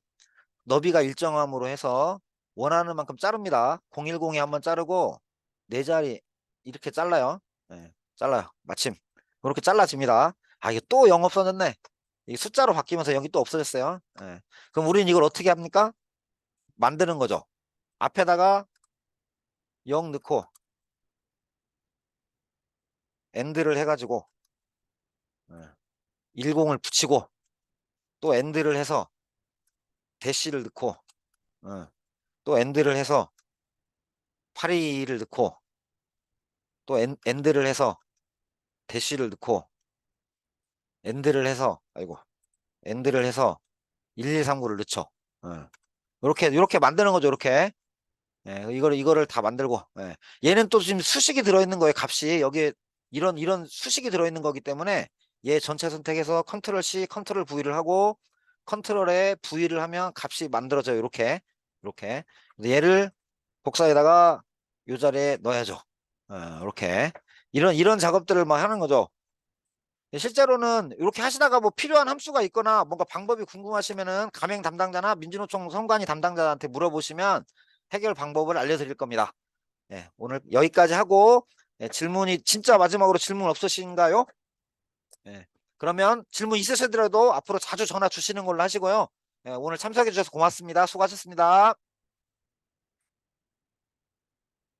너비가 일정함으로 해서 원하는 만큼 자릅니다. 010에 한번 자르고 네 자리 이렇게 잘라요. 잘라요. 마침 그렇게 잘라집니다. 아 이게 또 0 없어졌네. 이 숫자로 바뀌면서 0이 또 없어졌어요. 그럼 우리는 이걸 어떻게 합니까? 만드는 거죠. 앞에다가 0 넣고 엔드를 해가지고 10을 붙이고 또 엔드를 해서 대시를 넣고 또 엔드를 해서 82를 넣고 또 엔드를 해서 대시를 넣고 엔드를 해서 아이고 엔드를 해서 1139를 넣죠. 이렇게 만드는 거죠. 이렇게 이거를 다 만들고 얘는 또 지금 수식이 들어있는 거예요. 값이 여기에 이런 수식이 들어있는 거기 때문에 얘 전체 선택해서 컨트롤 C 컨트롤 V를 하고 컨트롤에 V를 하면 값이 만들어져요. 이렇게 얘를 복사에다가 요 자리에 넣어야죠. 이렇게 이런 작업들을 막 하는 거죠. 실제로는 이렇게 하시다가 뭐 필요한 함수가 있거나 뭔가 방법이 궁금하시면은 가맹 담당자나 민주노총 선관위 담당자한테 물어보시면 해결 방법을 알려드릴 겁니다. 오늘 여기까지 하고 질문이 진짜 마지막으로 질문 없으신가요? 그러면 질문 있으시더라도 앞으로 자주 전화 주시는 걸로 하시고요. 오늘 참석해 주셔서 고맙습니다. 수고하셨습니다.